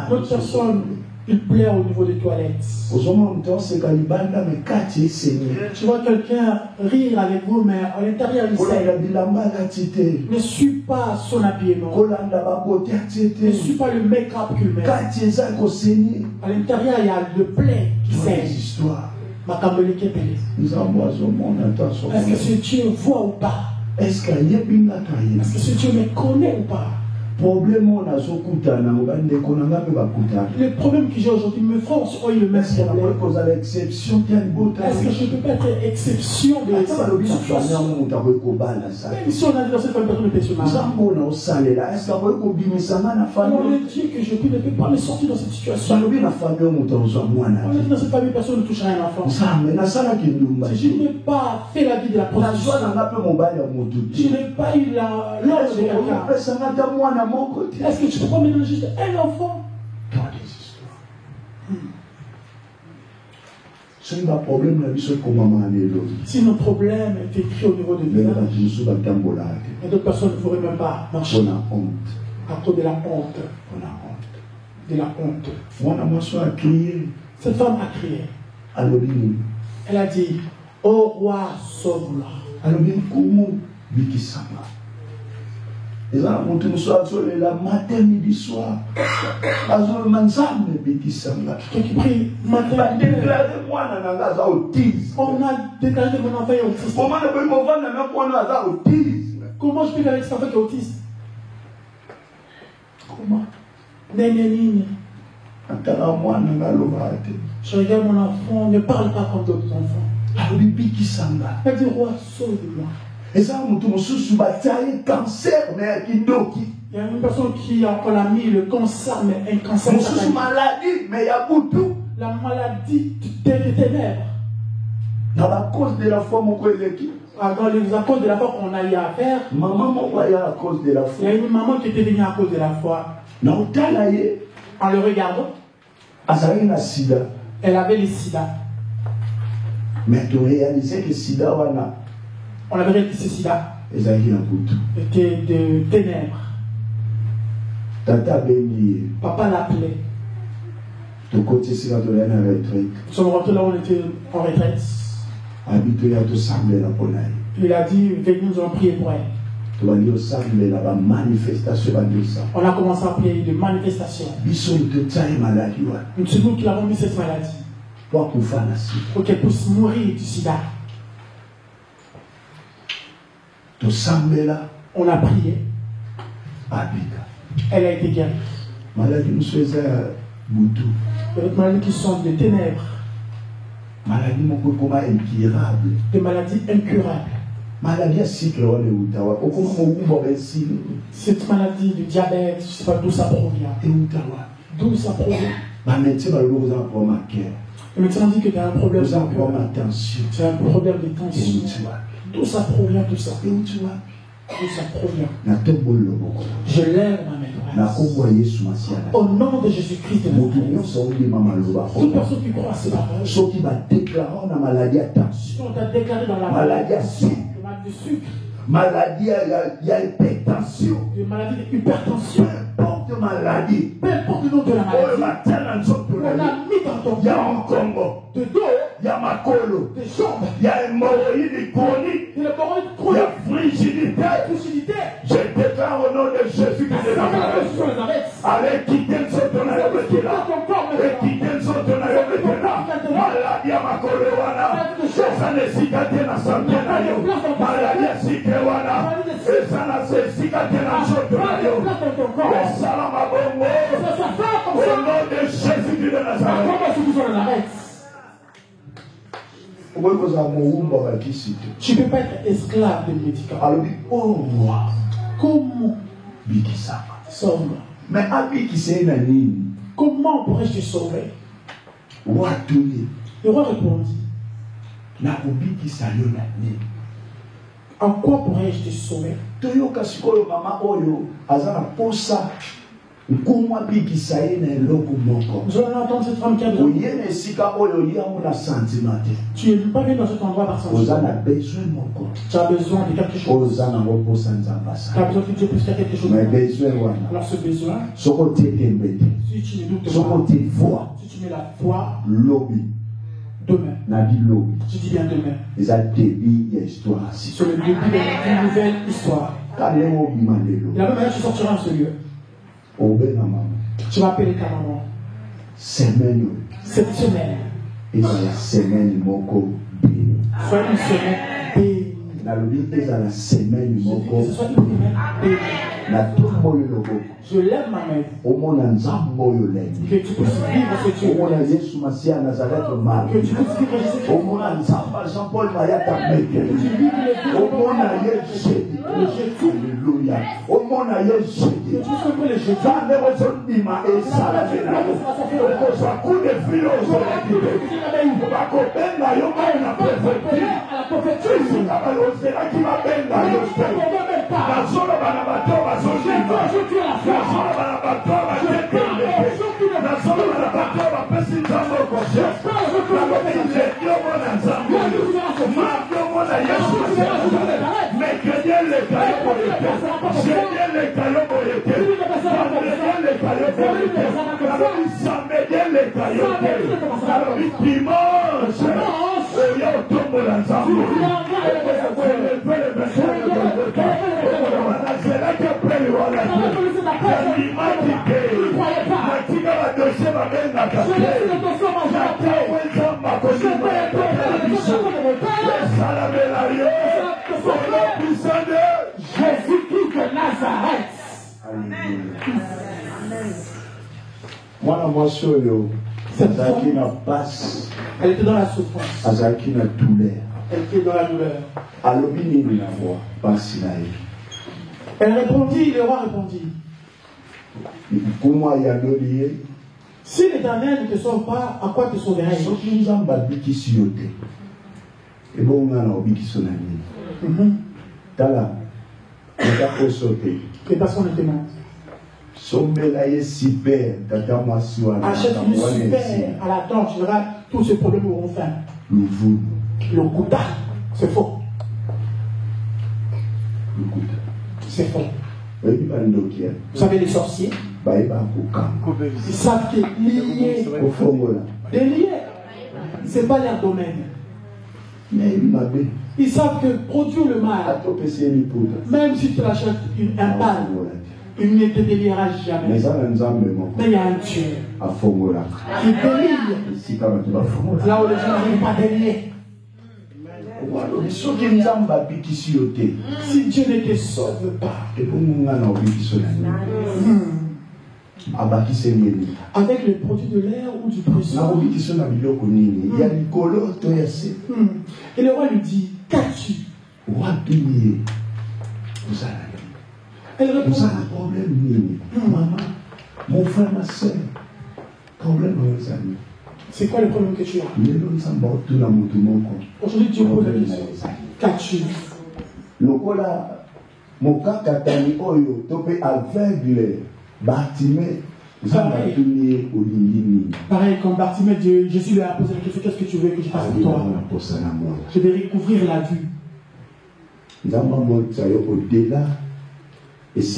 D'autres personnes, il pleure au niveau des toilettes. Tu vois quelqu'un rire avec vous, mais à l'intérieur, il sait. Ne suis pas son habillement. Ne suis pas le make-up qu'il met. À l'intérieur, il y a le plaie qui saigne. Est-ce que ce Dieu voit ou pas? Est-ce que ce Dieu me connaît ou pas? Le problème que j'ai aujourd'hui, mes frères ont eu le même problème. Est-ce que je ne peux pas être exception de l'exception? Même si on a dit dans cette famille, personne ne peut se marier. Alors le Dieu que je prie ne peut pas me sortir dans cette situation. On a dit dans cette famille, personne ne touche à un enfant. Si je n'ai pas fait la vie de la prostitution, je n'ai pas eu l'ordre de quelqu'un. Est-ce que tu peux pas me donner juste un enfant? Dans les histoires. C'est un problème la vie sur comment si notre problème est écrit au niveau de l'image, et d'autres personnes ne pourraient même pas marcher. On a honte. À cause de la honte. On a honte. De la honte. Cette femme a crié. Elle a dit, oh roi, sauve-moi. Et là, on te soit la matin, midi, soir. Qui prie matin, déclarez-moi dans la autisme. On a déclaré que mon enfant est autiste. Comment je peux dire avec cet enfant qui est autiste? Comment? Je regarde mon enfant, ne parle pas comme d'autres enfants. Elle dit, roi, sauve-moi. Et ça, il y a une personne qui a mis le cancer, mais un cancer. Maladie, mais il y a beaucoup. La maladie des ténèbres. Dans la cause de la foi, mon collègue. Dans les causes de la foi qu'on a eu à faire. Maman m'a envoyé à cause de la foi. Il y a une maman qui était venue à cause de la foi. Non, en le regardant, elle avait le sida. Mais tu réalisais que sida, on avait réalisé que ce sida était de ténèbres. Papa l'appelait. Nous sommes rentrés là où on était en retraite. Il a dit, venez, nous allons prier pour elle. On a commencé à prier de manifestation. C'est nous qui avons mis cette maladie. Pour qu'elle puisse mourir du sida. On a prié. Elle a été guérie. Maladies qui sont des ténèbres. Des maladies incurables. Cette maladie du diabète, je ne sais pas d'où ça provient. D'où ça provient. Le médecin dit que tu as un problème de tension. Tu as un problème de tension. D'où ça provient tout ça? D'où ça provient? Je lève ma main. Au nom de Jésus-Christ de Nazareth. Toute personne qui croit à ces paroles. Qui va déclarer la maladie à tension. On t'a déclaré dans la maladie à sucre. Maladie à hypertension. Des maladies d'hypertension. Peu importe maladie. Peu importe le nom de la maladie. On a mis dans ton corps. Il y a un Congo. De dos. Il y a ma colo. Des jambes. Il y a une hémorroïde chronique. Il y a frigidité. Je déclare au nom de Jésus de Nazareth. Allez quitter le sotonnaire de là. Et quitter le sotonnaire de là. Maladie à ma colowana. Ça ne cicaté na santé na yo. Maladie à sikewana. Et ça n'a cicaté na sotonnaire. Et ça la mabongo. Au nom de Jésus de Nazareth. Tu ne peux pas être esclave de médicaments. Alors, oh moi. Comment? Sauve-moi. Mais comment pourrais-je te sauver? Le roi répondit. En quoi pourrais-je te sauver? Nous allons entendre cette femme qui a besoin. Tu n'es pas venu dans cet endroit par sentiment. Tu as besoin de quelque chose. Tu as besoin que Dieu puisse faire quelque chose. Alors ce besoin, si tu ne doutes pas, si tu mets la foi, demain, je dis bien demain, c'est le début d'une nouvelle histoire. De la même manière, tu sortiras en ce lieu. Tu vas appeler ta maman. Cette semaine. Et dans la semaine, moko béni. Soit une semaine bénie. La lobby est dans la semaine, moko bénie. Je lève ma main. Que tu puisses vivre ce que tu veux. Que tu puisses vivre Jean-Paul Mayata Meke. Alléluia. Au monde a jeudi. Dans les raisons d'Ima et Salamena. Coup de filo, on va couper la yoma et la prophétie. C'est là qui va bien dans le stade. La zone banabato va sortir. La zone banabato va déterminer. La zone banabato va passer dans mon projet. La lobby est Dieu mon ensemble. Ma Dieu mon aïe. Mais que Dieu les caillots pour les têtes. J'ai les caillots pour les têtes. Les caillots pour les têtes. La lobby samedi les caillots pour les têtes. La lobby dimanche. Il y a tout mon ensemble. C'est là qu'après le voilà. Jésus-Christ de Nazareth. Moi, cette femme qui n'a pas. Elle était dans la souffrance. Azaki n'a douleur. Elle était dans la douleur. Elle répondit, le roi répondit. Si l'Éternel ne te sauve pas, à quoi te sauverai-je? Et parce qu'on était mort. Achète une super à la tente, tu verras tous ces problèmes auront fin. Le gouda, c'est faux. C'est faux. Vous savez, les sorciers, ils savent que lier, des liés, ce n'est pas leur domaine. Ils savent que produire le mal, même si tu achètes un pal, il ne te déliera jamais. Mais il y a un Dieu qui délire. Là où les gens n'arrivent pas à délier. Si Dieu ne te sauve pas, avec le produit de l'air ou du poisson, et le roi lui dit, qu'as-tu? Elle répond, maman, mon frère, ma soeur, problème aux amis. C'est quoi le problème que tu as? Aujourd'hui, Dieu pose la question. Qu'as-tu? Mon cas Katani Oyo, topé aveugle, Bartimée, pareil, comme Bartimée, Jésus lui a posé la question, qu'est-ce que tu veux que je fasse pour toi? Je vais recouvrir la vue.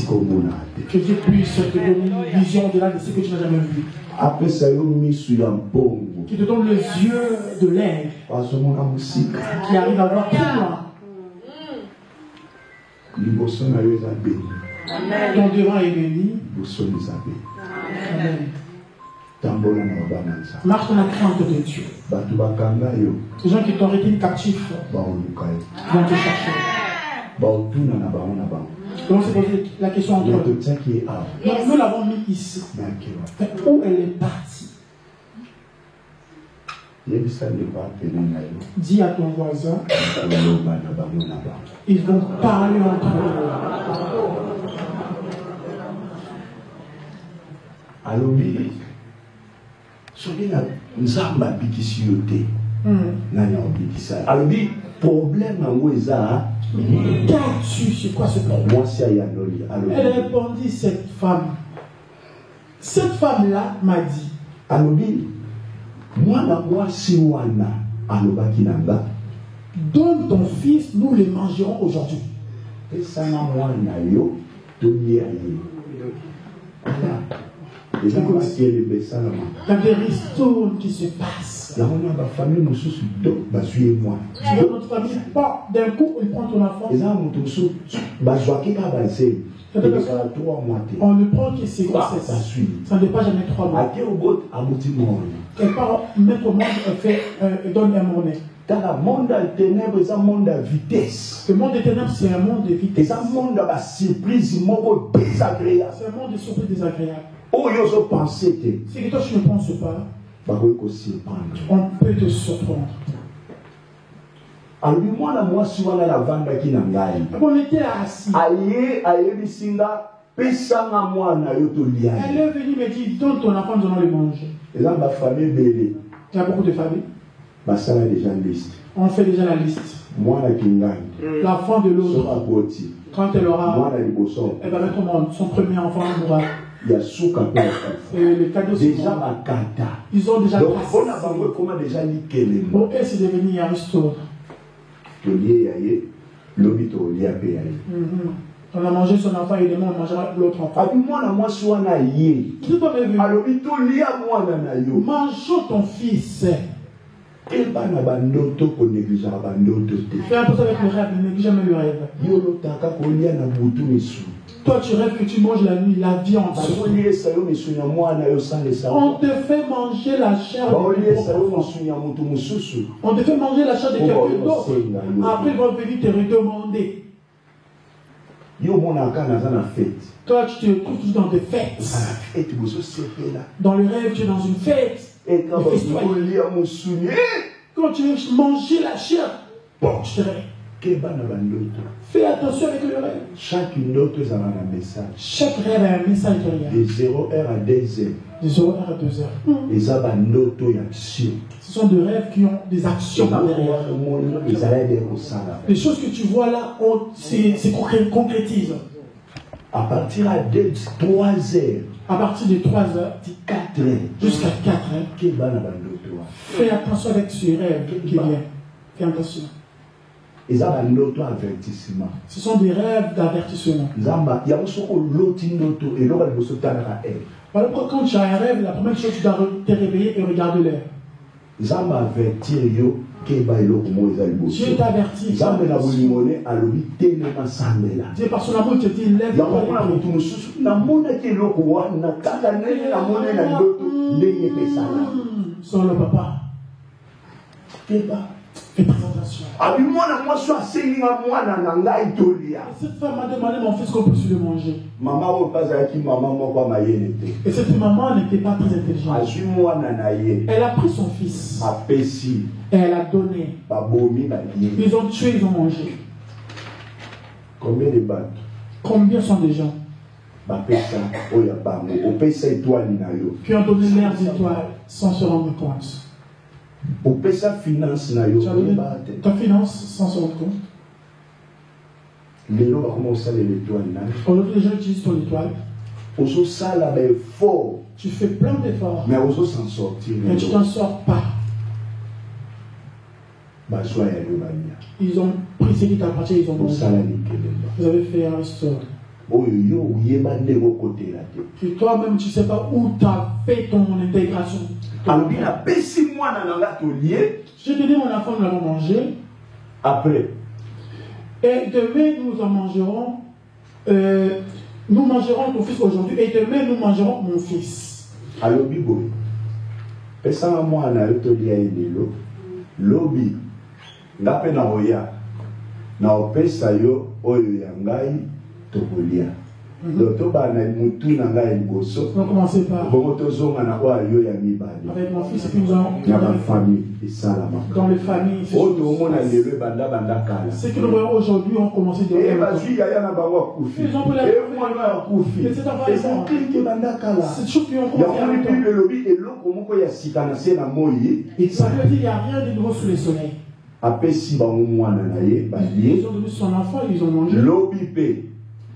Au-delà. Que Dieu puisse te donner une vision au-delà de ce que tu n'as jamais vu. Qui te donne les yeux de l'aigle. Qui arrive à voir plus loin. Ton devant est béni. Amen. Marche dans la crainte de Dieu. Les gens qui t'ont retenu captif vont te chercher. Donc c'est posé la question entre eux. Nous l'avons mis ici. Mais où elle est partie? Dis à ton voisin, ils vont parler entre eux. Alobi, problème à Oueza. Qu'as-tu? C'est quoi ce problème? Elle répondit, cette femme-là m'a dit, Alobi, moi si wana, alobaki nanga, donne ton fils, nous le mangerons aujourd'hui. Et ça n'a wana yo, donner à lui. Il y a des ristournes qui se passent. Dans notre famille, pas d'un coup, il prend ton enfant. On ne prend que ses grossesses. Ça ne fait pas jamais 3 mois. Elle part mettre au monde, elle donne un monnaie. Dans le monde des ténèbres, c'est un monde à vitesse. Le monde des ténèbres, c'est un monde de vitesse. C'est un monde à surprise, désagréable. C'est un monde de surprise désagréable. Oh, je pense que si que toi tu ne penses pas, on peut te surprendre. On était assis. Elle est venue me dire, donne ton enfant, nous allons le manger. Il y a beaucoup de familles. On fait déjà la liste. L'enfant de l'autre, quand elle aura, elle va mettre au monde. Son premier enfant mourra. Il y a les cadeaux déjà ils ont déjà donc comment déjà bon, et c'est devenu un restaurant. On a mangé son enfant et demain on mangera l'autre enfant. Mangeons ton fils. Fais attention avec le rêve, ne néglige jamais le rêve. Toi tu rêves que tu manges la nuit, la viande. On te fait manger la chair de on te fait manger la chair de quelqu'un d'autre. Après ils vont venir te redemander. Toi tu te trouves dans des fêtes. Dans le rêve tu es dans une fête. Quand tu veux manger la chair, je te rêve. Fais attention avec le rêve. Chaque message. Chaque rêve a un message derrière. De 0h à 2h. De 0h à 2h. Ce sont des rêves qui ont des actions derrière. Les choses que tu vois là, c'est concrétise. À partir de 3h. À partir de 3h, 4h. Jusqu'à 4h. Fais attention avec ce rêve qui vient. Fais attention. Ce sont des rêves d'avertissement. Voilà pourquoi quand tu as un rêve, la première chose tu dois te réveiller et regarder l'heure. Dieu t'avertit. Dieu par son amour te dit lève. Sans le papa. Fais présentation. Cette femme m'a demandé mon fils qu'on puisse le manger. Et cette maman n'était pas très intelligente. Elle a pris son fils. Et elle a donné. Ils ont tué, ils ont mangé. Combien sont des gens qui ont donné leurs étoiles sans se rendre compte? Ta finance sans se rendre compte. Aujourd'hui, les gens utilisent ton étoile. Tu fais plein d'efforts. Mais tu t'en sors pas. Ils ont pris ce qui t'appartient, ils ont mangé. Vous avez fait un restaurant. Et toi-même, tu ne sais pas où tu as fait ton intégration. J'ai donné mon enfant, nous l'avons mangé. Après. Et demain, nous en mangerons. Nous mangerons ton fils aujourd'hui. Et demain, nous mangerons mon fils. Alors, Bibo. Pesa moi na yotolia elelo. Lobi. Ngape na oya. Na opesa yo oyo ya ngai tokolia. Donc, on va commencer par avec mon fils et puis nous allons dans la famille. Dans les familles. Ce que nous voyons aujourd'hui ont commencé de ils ont pris la c'est chose qui ont commencé ça veut dire qu'il n'y a rien de nouveau sous le soleil. Ils ont donné son enfant, ils ont mangé.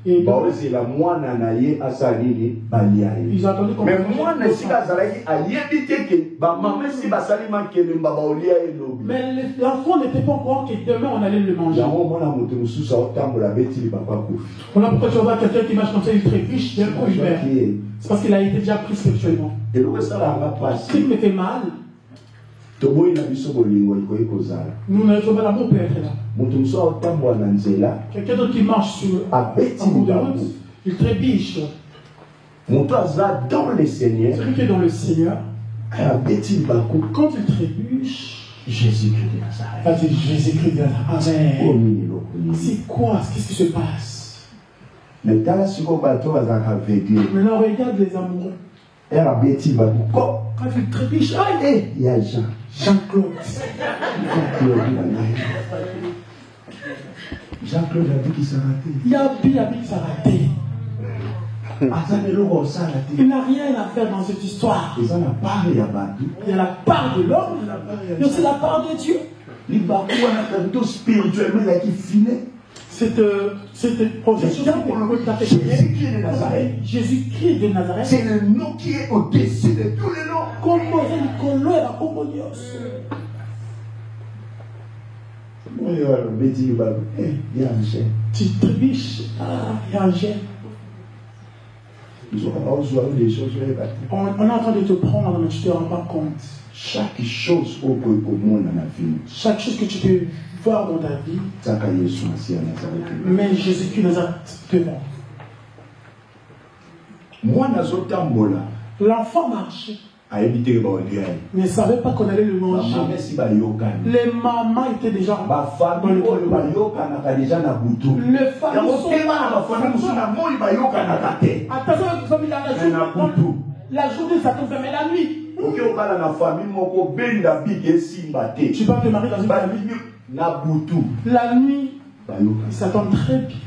Et c'est la moine anaye asalini baliaye. Mais moi ne suis pas allé à yébiter que maman si basalima kelemba baolia elo. Mais l'enfant n'était pas au courant que demain on allait le manger. On a monté mususa otambola beti papa kofi. On a pourquoi tu vois quelqu'un qui marche comme ça, il est très riche, d'un coup il meurt. C'est parce qu'il a été déjà pris spirituellement. Et donc ça va pas. Ce qui me fait mal. Nous ne sommes pas l'amour peut être là. Quelqu'un d'autre qui marche sur un bout de route, il trébiche. Dans le Seigneur. Celui qui est dans le Seigneur. Quand il trébuche, Jésus-Christ de Nazareth. Jésus-Christ de Nazareth. Amen. C'est quoi? Qu'est-ce qui se passe? Maintenant, regarde les amoureux. Quand il trébuche, il y a Jean. Jean-Claude. Jean-Claude a dit qu'il s'est raté. Il a dit qu'il s'est raté. Il n'a rien à faire dans cette histoire. Il y a la part de l'homme, mais aussi la part de Dieu. Cette projection Jésus-Christ de Nazareth, c'est le nom qui est au-dessus de tous les noms. Tu trébuches, il y a un gène. On est en train de te prendre, mais tu ne te rends pas compte. Chaque chose au monde dans la vie. Chaque chose que tu peux voir dans ta vie. Mais Jésus-Christ nous a devant. L'enfant marchait. Mais ne savait pas qu'on allait le manger. Les mamans étaient déjà dans le la journée ça tombe, mais la nuit. Tu vas te marier dans une famille. La nuit, ça tombe très bien.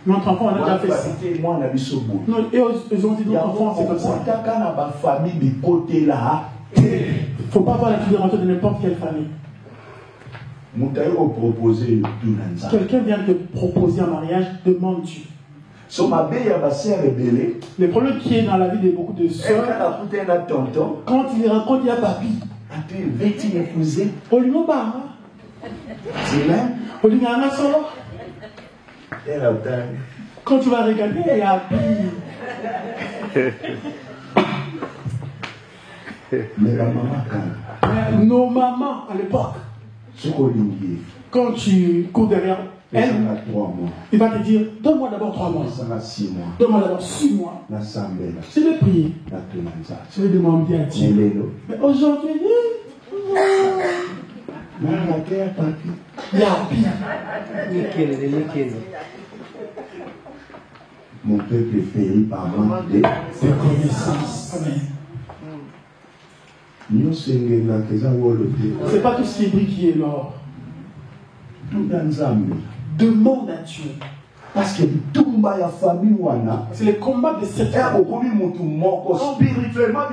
Notre enfant, on a déjà fait ça. Non, et ils ont dit notre enfant, c'est comme ça. Il ne faut pas avoir la fidélité de n'importe quelle famille. Quelqu'un vient de te proposer un mariage, demande Dieu. Le problème qui est dans la vie de beaucoup de soeurs, quand il raconte, il y a papy. Quand tu vas regarder, il y a nos mamans à l'époque, quand tu cours derrière elle, il va te dire, donne-moi d'abord 3 mois. Donne-moi d'abord 6 mois. Je vais prier. Je vais demander à Dieu. Mais aujourd'hui, mon peuple est péri par manque de connaissances. Amen. C'est pas tout ce qui est brique qui est l'or. Demande à Dieu. Parce que c'est le combat de cette spirituellement,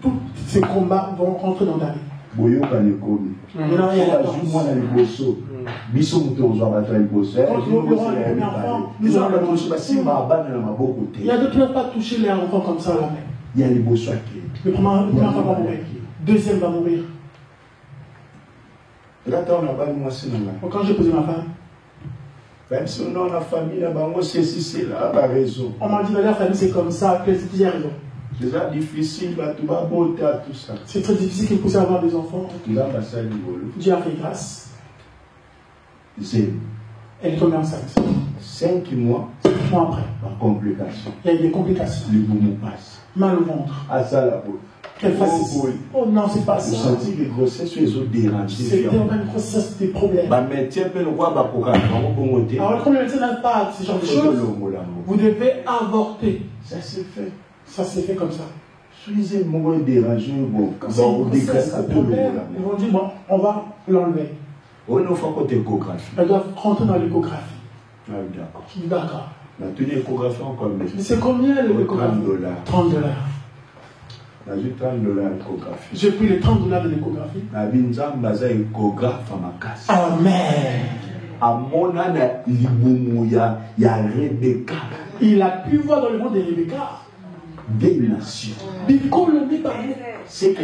tous ces combats vont rentrer dans ta vie. Il y a d'autres qui n'ont pas touché les enfants comme ça. Le premier enfant va mourir. Deuxième va mourir. Quand j'ai posé ma femme, on m'a dit, la famille c'est comme ça, que c'est plusieurs raisons. C'est difficile, tout ça. C'est très difficile qu'il puisse avoir des enfants. Dieu a fait grâce. Elle est tombée enceinte. 5 mois. 5 mois après. Par complication. Il y a eu des complications. Le boumou passe. Mal au ventre. À ça la peau. Qu'elle fasse. Oh non, c'est pas ça. Je sentis que grossesse les autres dérangés. C'était une grossesse des problèmes. Alors, comme le médecin n'a pas ce genre de choses, vous devez avorter. Ça s'est fait. Ça s'est fait comme ça. Ils vont dire, bon, on va l'enlever. Elles doivent rentrer dans l'échographie. D'accord. C'est combien l'échographie? $30. J'ai pris les $30 de l'échographie. Amen. Il a pu voir dans le monde de Rebecca des nations. C'est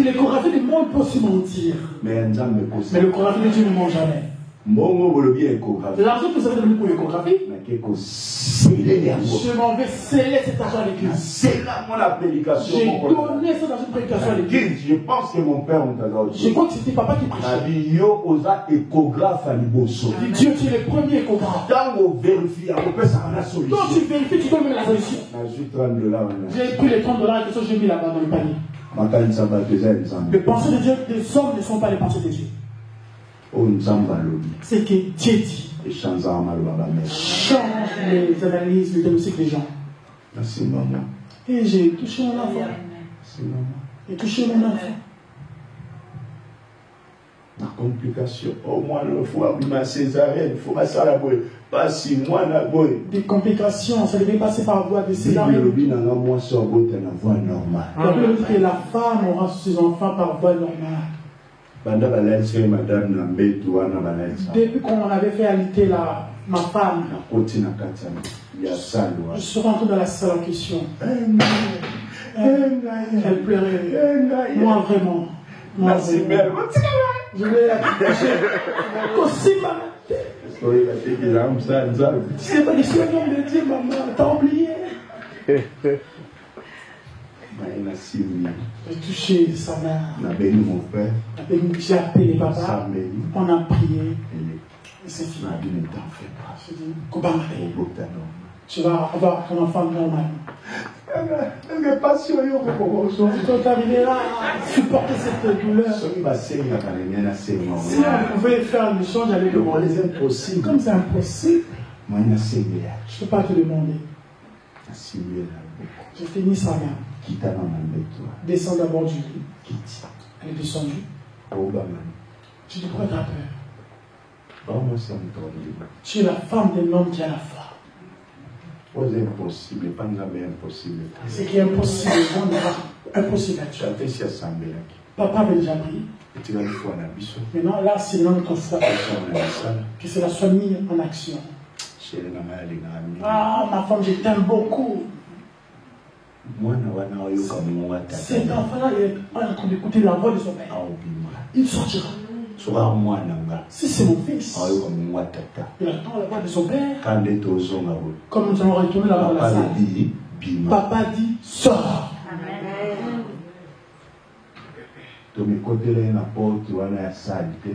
l'échographie du monde peut se mentir. Mais l'échographie de Dieu ne ment jamais. L'argent que ça veut donner pour l'échographie, je m'en vais sceller cet argent à l'église. C'est là mon prédication. J'ai donné ça dans une prédication à l'église. Je pense que mon père je crois que c'était papa qui prêchait. Dieu, tu es le premier échographe. Quand tu vérifies, tu donnes même la solution. J'ai pris les $30 et que j'ai mis là-bas dans le panier. Les pensées de Dieu, des hommes ne sont pas les pensées de Dieu. C'est que Dieu dit. Change les analyses, les diagnostics des gens. Et j'ai touché mon enfant. J'ai touché mon enfant. La complication. Au moins, il faut ma césarienne, il faut ma salaboué. Pas si moi, la boy. Des complications, ça devait passer par voie de césarienne. La Bible dit que la femme aura ses enfants par voie normale. Depuis qu'on avait fait alité ma femme, je suis rentré dans la salle en question. Elle pleurait. Moi vraiment. Je l'ai accroché. C'est pas des choses de Dieu, maman. T'as oublié. J'ai touché sa mère. J'ai appelé papa. On a prié. Et c'est fini. Je dis, tu vas avoir ton enfant normal. Tu dois arriver là à supporter cette douleur. Si on pouvait faire un échange, j'allais demander. Comme c'est impossible, je ne peux pas te demander. J'ai fini sa main. Descends d'abord du lit. Elle est descendue. Je dis, pourquoi tu as peur? Tu es la femme d'un homme qui a la foi. Ce qui est impossible, impossible à Dieu. Papa avait déjà pris. Maintenant, là, c'est notre foi. Que cela soit mis en action. Ah, ma femme, je t'aime beaucoup. Cet enfant-là est en train d'écouter la voix de son père. Il sortira. Si c'est mon fils, il attend la voix de son père. Comme nous allons retourner là-bas dans la salle. Papa dit, sors.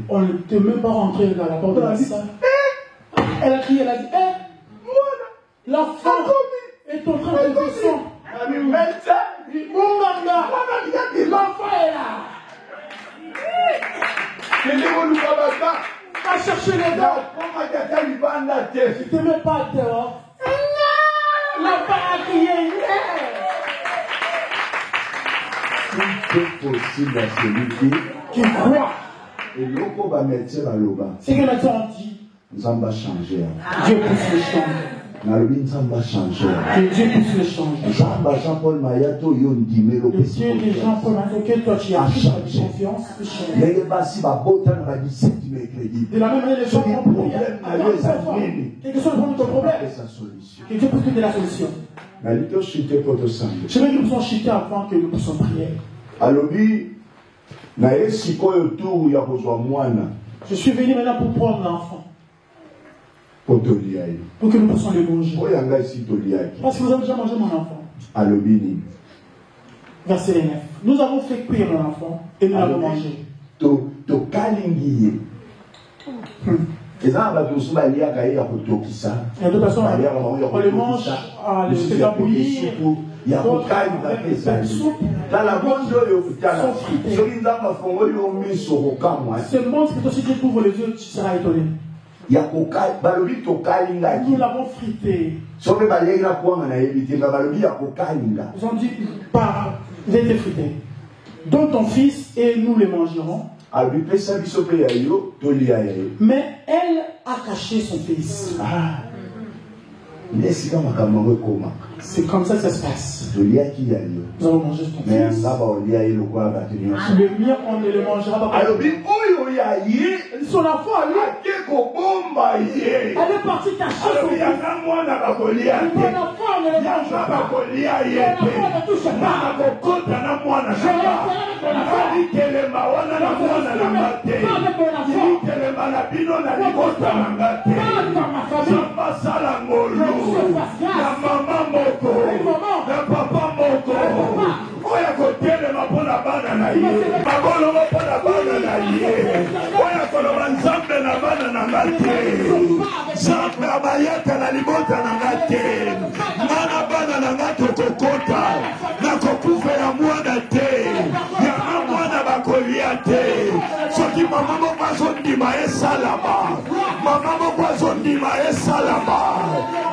On ne te met pas rentrer dans la porte de la salle. Elle a crié, elle a dit, hé, l'enfant est en train de descendre. L'enfant est là. Va chercher les gars. Je ne te mets pas dehors. L'enfant a crié. C'est possible à celui qui croit. Et l'autre va mettre la loba. C'est que le médecin dit. Nous allons changer. Dieu puisse le changer. Que Dieu puisse le changer. Jean-Paul Mayato, il y a une Dieu de Jean-Paul Mayato, que toi tu as confiance. De la même manière, les gens ont prière. Quel que soit le problème, que Dieu puisse donner la solution. Je veux que nous puissions chuter avant que nous puissions prier. Je suis venu maintenant pour prendre l'enfant. Pour que nous puissions le manger. Parce que vous avez déjà mangé mon enfant. Verset 9. Nous avons fait cuire mon enfant et nous l'avons mangé. Et de toute façon, on les mange à l'état bouillir. Ce montre que si tu ouvres les yeux, tu seras étonné. Nous l'avons frité. Ils ont dit, il était frité. Donne ton fils et nous les mangerons. Mais elle a caché son fils. C'est comme ça que ça se passe. Nous allons manger ton fils. Le mien, on ne le mangera pas. Son enfant, elle est partie cacher son fils. Mon enfant, Oya kotelema pona bana na ye. Magolo pona bana na ye. Oya koloba nzambe na bana na ngate. Nzambe abayaka na libota na ngate. Mana bana na ngate kokota. Na kokufa ya mwana te. Ya mwana bakolia te. Soki mama moko azondima esalama. Mama moko azondima esalama.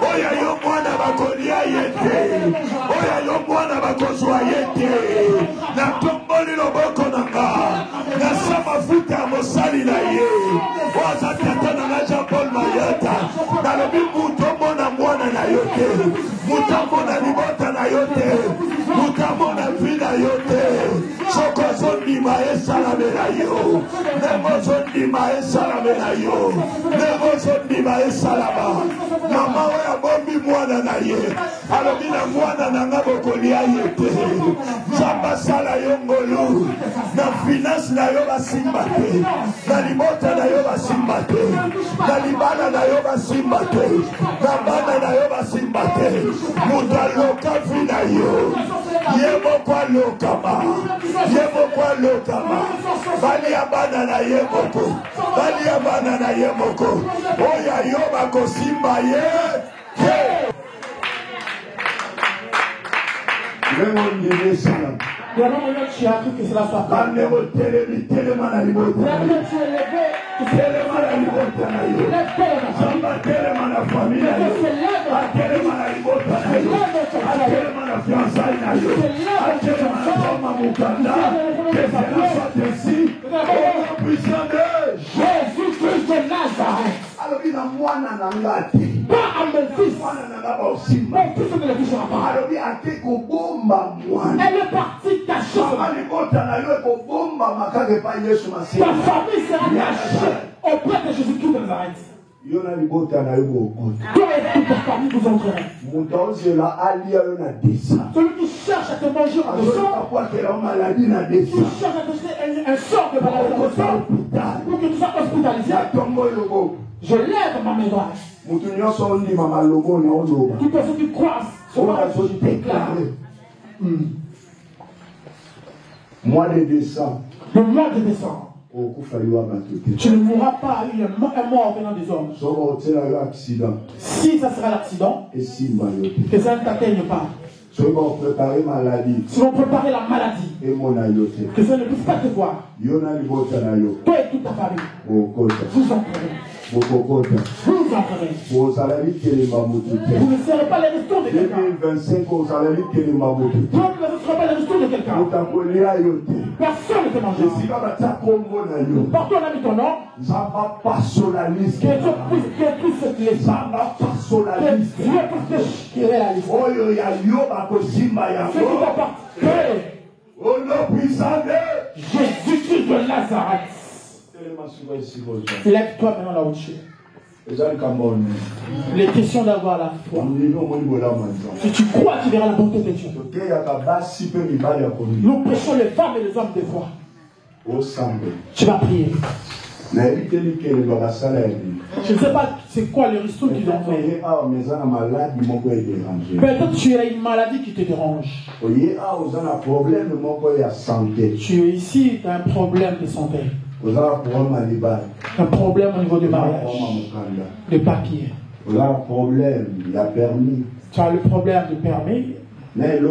Oya yo mwana bakolia yete. Oya yo mwana bakozwa yete. Na tomboli loboko nanga. Na sama futa ya mosali na ye. Waza tata na naja Paul Mayata. Na lobi mutombo na mwana na yote. Mutambo na libota na yote. Mutambo na vida yote. Soko zondi maesa la mena yo. Nemo zondi maesa la mena yo. Nemo zondi maesa la ba. Mama wea bombi mwana na ye. Alobi na mwana na ngabo kolia yete. Zamba sala yongolu. Na finance na yo basimba te. Na limota na yo basimba te. Na libana na yo basimba te. Na bana na yo basimba te. Muta loka fina yo. Yemo kwa lokama. Yemo kwa lokama. Bali abana na yemoko. Bali abana na yemoko. Oya yoba kosimba ye. Hey. Lemo ndile salam. Tu as cru que cela soit pas. Jésus-Christ de Nazareth. Alors il a mwana nangati. Pas à mon fils. Mwana nangaba osimba. Mon fils ne le touchera pas. Alors il a été kobomba mwana. Elle est partie cachée. Mama libota na yo kobomba makake pa Yesu Masihi. Ta famille sera cachée auprès de Jésus-Christ de Nazareth. Yona libota na yo bokota. Toi et toute ta famille vous entrerez. Mutonzi la alia yo na desa. Celui qui cherche à te manger en dessous. Qui maladie na desa. Qui cherche à te jeter un sort de maladie en dessous. Pour que tu sois hospitalisé. Je lève ma main droite. Toutes personnes qui croient sur moi, je déclare. Mois de décembre. Le mois de décembre. Tu ne mourras pas un mort venant des hommes. Si ça sera l'accident, que ça ne t'atteigne pas. Si l'on préparer la maladie, que ça ne puisse pas te voir. Toi et toute ta famille, vous entrerez. Vous entrerez. Vous ne serez pas les restants de quelqu'un. 2025, vous ne serez pas les restants de quelqu'un. Personne ne te mangera. Partout on a mis ton nom. Que Dieu puisse détruire cette liste. Que Dieu puisse déchirer la liste. Ce qui t'appartient. Au nom puissant de Jésus-Christ de Nazareth. Lève-toi maintenant là où tu es. Les questions d'avoir la foi. Si tu crois, tu verras la bonté de Dieu. Nous prêchons les femmes et les hommes de foi. Tu vas prier. Je ne sais pas c'est quoi le risque qu'ils ont fait. Peut-être tu as une maladie qui te dérange. Tu es ici, tu as un problème de santé. Un problème au niveau du mariage. De papier. Tu as le problème de permis. Même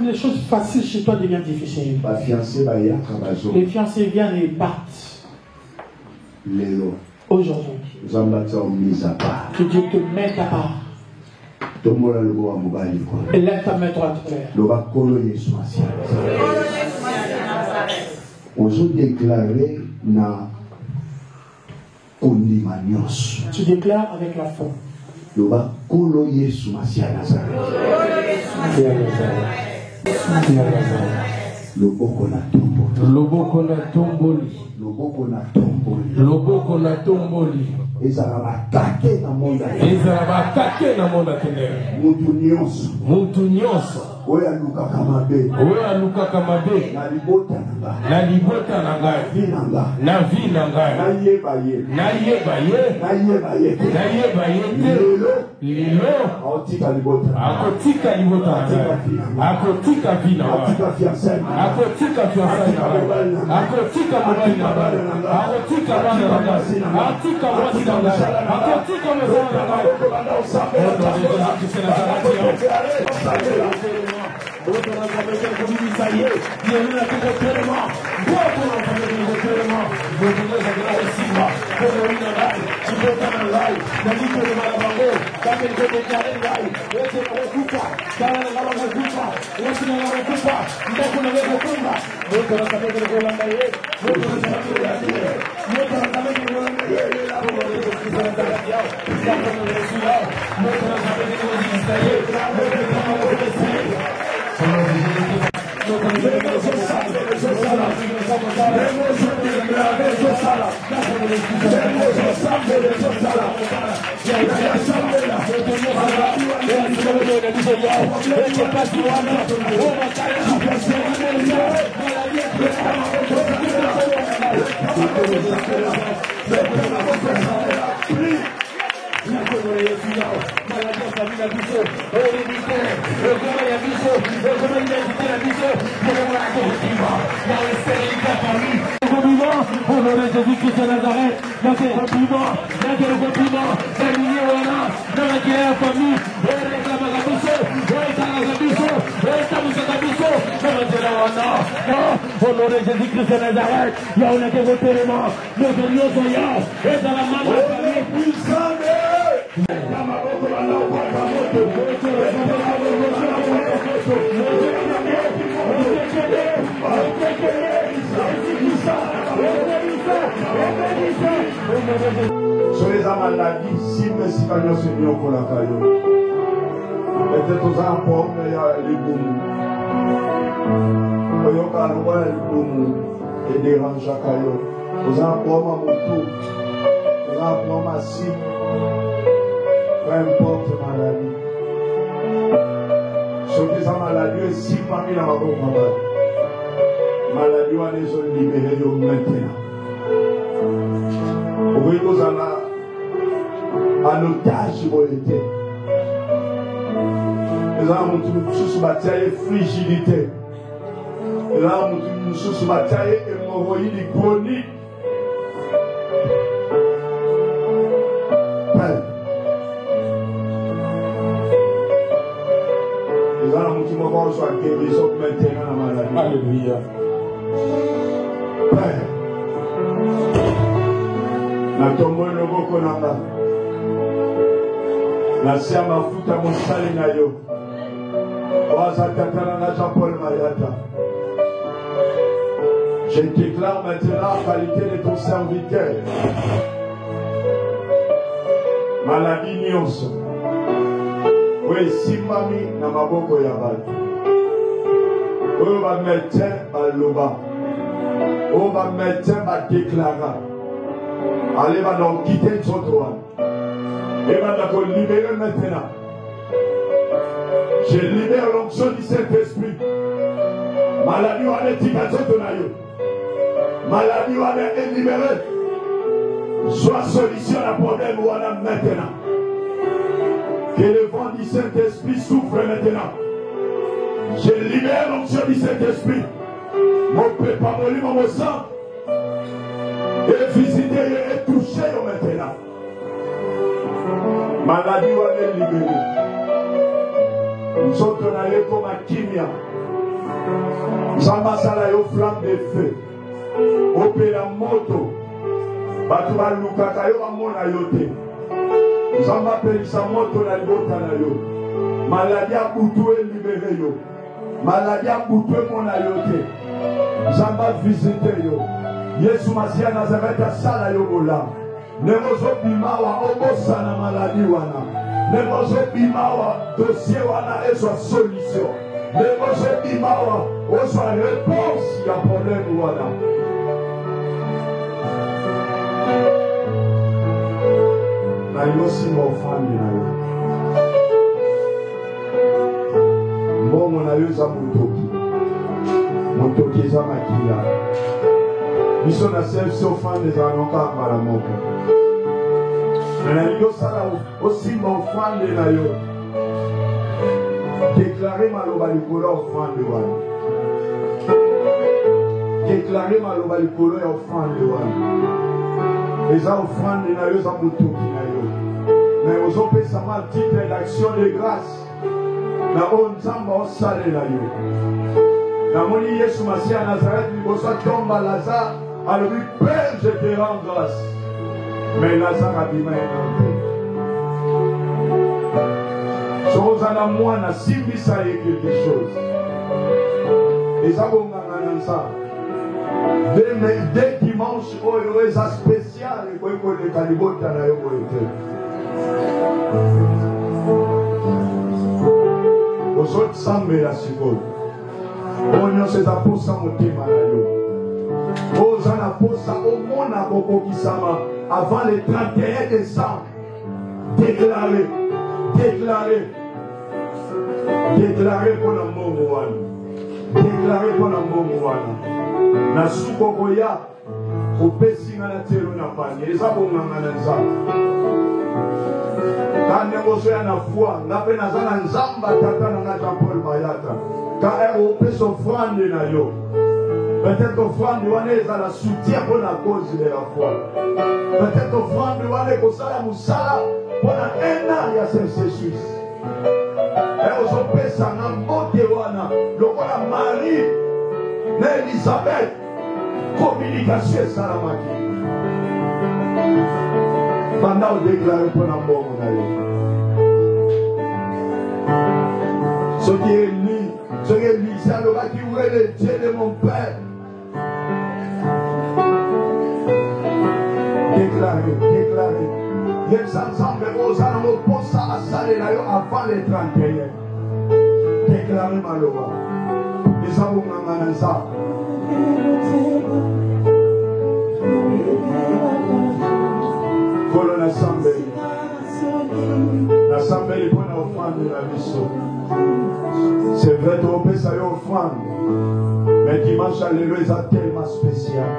les choses faciles chez toi deviennent difficiles. Les fiancés viennent et partent. Aujourd'hui, que Dieu te mette à part. Et lève ta main droite claire. Tu déclares avec la foi. Loboko na tomboli. Loboko na tomboli. Ils allaient attaquer dans le monde à ténèbres. Oya luka kamabe. Na libota nanga. Na vi nanga. Na yeba ye. Lilo. Akotika libota. Akotika vi nanga. Akotika fiancé. Akotika mobali nanga. Akotika bana nanga. Akotika mwasi nanga. Akotika mozala nanga. Jésus-Christ de Nazareth, dans tes compliments, dans tes compliments, dans dans la famille, honoré Jésus-Christ de Nazareth, il y a un élément, nous venions soyons, et dans la main de la famille, sur les maladies, si merci à Dieu Seigneur pour la caillou. Peut-être aux enfants, mais il y a les boumous. Il y a les boumous et dérange à caillou. Aux enfants, ma moto. Aux enfants, ma cible. Peu importe la maladie. Sur les maladies, si parmi la maladie. Maladie, on est libéré maintenant. Oui, nous allons en otage pour l'été. Nous avons tous bataille frigidité. Nous avons tous bataille hémorroïde chronique. Nous avons tous besoin de guérison maintenant dans la maladie. Alléluia. Père. Na tombo loboko nanga na sia mafuta mosali na yo oza tata na Jean-Paul Mayata. Je déclare maintenant en qualité de ton serviteur maladie nyonso oyo esimbami na maboko ya bato oyo bamédecin baloba oyo bamédecin badéclara. Allez maintenant quitter son droit. Et maintenant libérer maintenant. Je libère l'onction du Saint-Esprit. Maladie on est tirée de ton aïe. Maladie on est libérée. Soit solution à problème ou on a maintenant. Que le vent du Saint-Esprit souffle maintenant. Je libère l'onction du Saint-Esprit. Mon peuple, mon sang. Et visiter et toucher maintenant. Maladie ou est libérée. Nous sommes allés comme à Kimia. Nous sommes allés aux flammes de feu. Au Péramoto. Batouba Lukaka yo amona yote. Nous sommes appelés sa moto na libota na yo. Maladie a boutou et libéré yo. Maladie a boutou et mona yote. Nous sommes visiter yo. Yesu Masia Nazareth asala yobola. Nemozo bimawa obosa na maladi wana. Nemozo bimawa dossier wana ezwa solution. Nemozo bimawa ozwa réponse ya problème wana. aussi mon offrande na yo. Bon mon aïeux za motoki za makila. Biso na self offrande za noka para moko. Na yo sala aussi mon offrande na yo. Déclarer maloba likolo offrande wana. Déclarer maloba likolo ya offrande wana. Eza offrande na yo za motoki na yo. Mais ozopesa ma titre d'action de grâce. Na onzamba osale na yo. Na moni Yesu Masia Nazareth liboso tomba Lazare. Alors lui, Père, je te rends grâce. Mais Lazare a dit, mais chose à la moine, si ça y est quelque chose. Et ça, bon, ça. Dès dimanche, oh, il y a un spécial, il faut que les calibres dans la été. Aux autres, ça me la suppose. On a ces apôtres sans monter malade. Aux apôtres, au monde à Bokokisama, avant le 31 décembre, déclaré pour l'amour Mouana. Déclaré pour l'amour Mouana. Na Sukokoya, au Pessinga na Telo na Panye, les abonganga na Nzamba. Quand nous sommes na foi, na pena zana Nzamba tata na Jean-Paul Mayata. Quand on peut s'offrande na yo. Peut-être offrande est à la soutien pour la cause de la foi. Peut-être offrande est pour ça la moussala pendant 1 an il y a Saint-Suisse. Et aux opés ça n'a pas de wana. Le voilà Marie, Elisabeth, communication ça la maki. Pendant on déclare pour la mort on a eu. Ce qui est lui, c'est le bâti où est le Dieu de mon Père. Déclaré. Les ensembles aux animaux pour ça à saler là avant les 31. Déclaré malheureux. Les avons un ça. Colonne assemblée. L'assemblée est bonne offrande de la mission. C'est vrai, tu peux ça offrande. Mais dimanche, alléluia, c'est tellement spécial.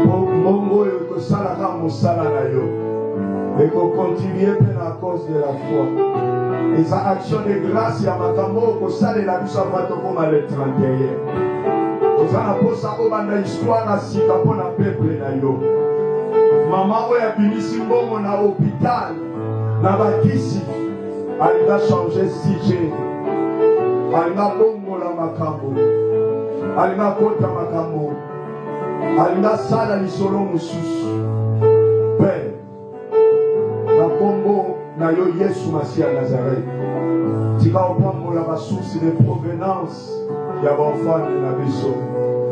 Mongo et que ça la rame au salanayo. Et qu'on continue à cause de la foi. Et sa action de grâce, il y a ma camo, que ça les la douce à battre comme à le 31. Vous avez posé ça au bas de l'histoire à Sika pour la peuple nayo. Maman, ouais, a fini si bon, on a hôpital. N'a pas qu'ici. Elle a changé si j'ai. Elle a bongo la macambo. Elle a kota macambo. Elle a sala ni solo mususu. Père. Na kombo na yo Yesu Masia Nazareth. Tika opambo la source de provenance. Ya enfant de la biso.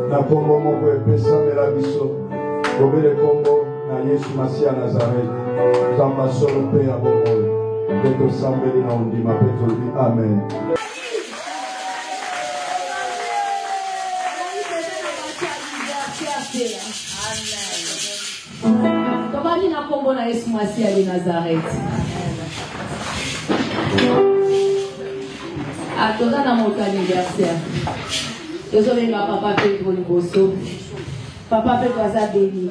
Na kombo moko epesa de la biso. Kobe le kombo na Yesu Masia Nazareth. Kamba solo pe ya bongo. Deko sambeli na ondima peto di amen. Tomani na kombo na Yesu Masia de Nazareth. Atoza na moto anniversaire. Tozolenga papa Pedro liboso. Papa Pedro aza béni.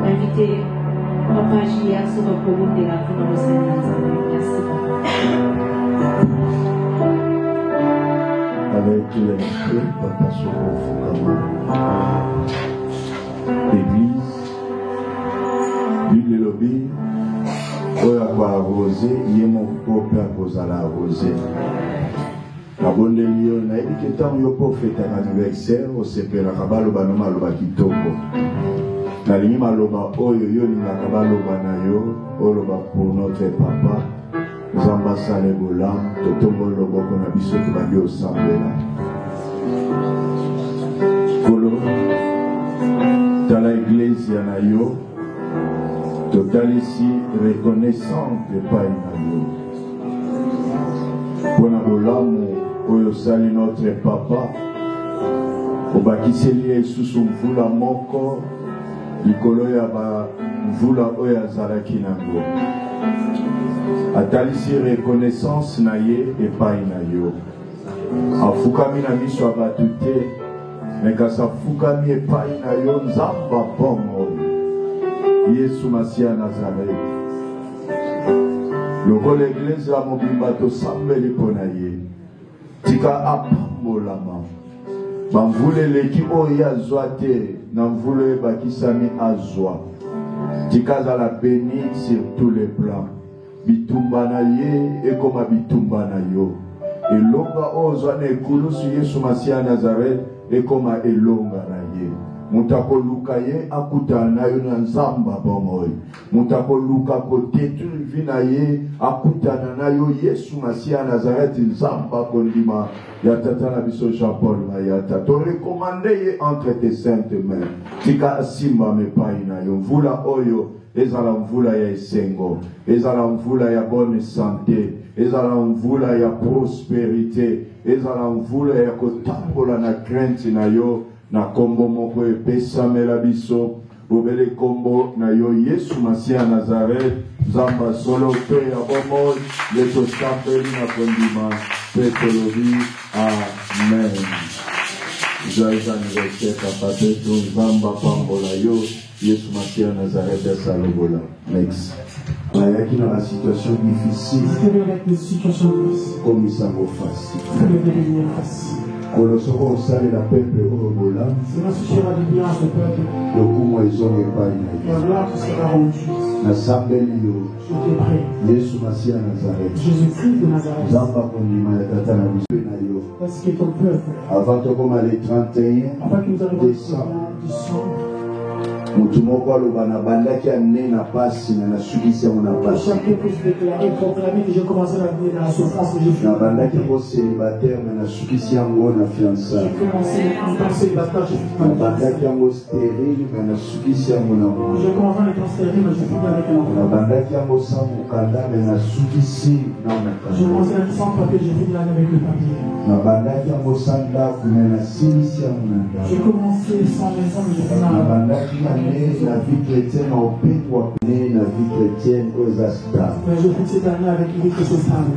Invité Papa J.A. sur le commune de la Cour de Seigneur. Merci. Avec l'esprit, Papa Soko Église, Bible lobby, oya kwa arrosé, il est mon propre à la arrosé. La bonne lion, na éduqué tant yo pour fêter un anniversaire, au CP la kabalo banoma lo bakitoko. nalingi maloba oyo yo lingaka baloba na yo oloba pour notre papa Zamba sale bolam totombo loboko na biso tobandi osambela kolo tala église na yo totalisi reconnaissante epai na yo mpona bolamu oyo sali notre papa obakiseli ye lisusu mvula moko likolo ya bamvula oyo azalaki nango atalisi reconnaissance na ye epai na yo afukami na miso ya bato te me kasi afukami epai na yo nzamba bongo Yesu Masiya Nazareth lokola eglise ya mobimba tosambeli mpo na ye tika apambolama bamvula eleki oyo azwa te na mvula oyo ebakisami azwa tika azala béni sur tous les plans bitumba na ye ekoma bitumba na yo elonga oyo ozwa na ekulusu Yesu Masiya Nazareth ekoma elonga na ye mutakoluka ye akutana na yo na nzamba bongo mutakoluka kotetuli vi na ye akutana na yo Yesu Masiya Nazareth nzamba kondima ya tata na biso Jean-Paul Mayata to rekomande ye entre tes saintes mains tika asimba mepai na yo mvula oyo ezala mvula ya esengo ezala mvula ya bonne santé ezala mvula ya prospérité ezala mvula ya kotambola na crainte na yo na kombo moko epesamela biso bobele kombo na yo Yesu Masiya Nazareth zamba solo pe ya bomoi leto sambeli na kondima pe tolobi amen. Joyeux anniversaire papa Petro zamba pambola yo Yesu Masiya Nazareth ya salobola. Next. Ayaki dans la situation difficile comme il s'en facile. Kolosoko osale la peuple orobola lokumu ezonge epai na ye nasambeli yo Yesu Masiya Nazareth nzamba kondima ya tata na biso na yo avant tokoma le 31 décembre mutu moko aloba na bandaki ya nne na pasi na nasukisi yango na pasi na bandaki yango célibataire na nasukisi yango na fiançaille na bandaki yango stérile na nasukisi yango na mwana na bandaki yango sans mokanda na nasukisi na mokanda na bandaki yango sans ndako na nasilisi yango na ndako na bandaki la vie chrétienne en paix pour appeler la vie chrétienne aux astas. Mais je fais cette année avec une vie qui se stable.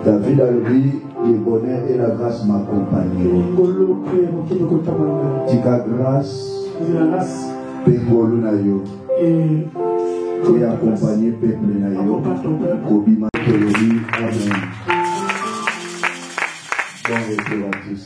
David a dit, le bonheur et la grâce m'accompagneront. Tika grâce, pengolu na yo. Et accompagner peuple na yo. Kobima tolobi, amen. Bon retour à tous.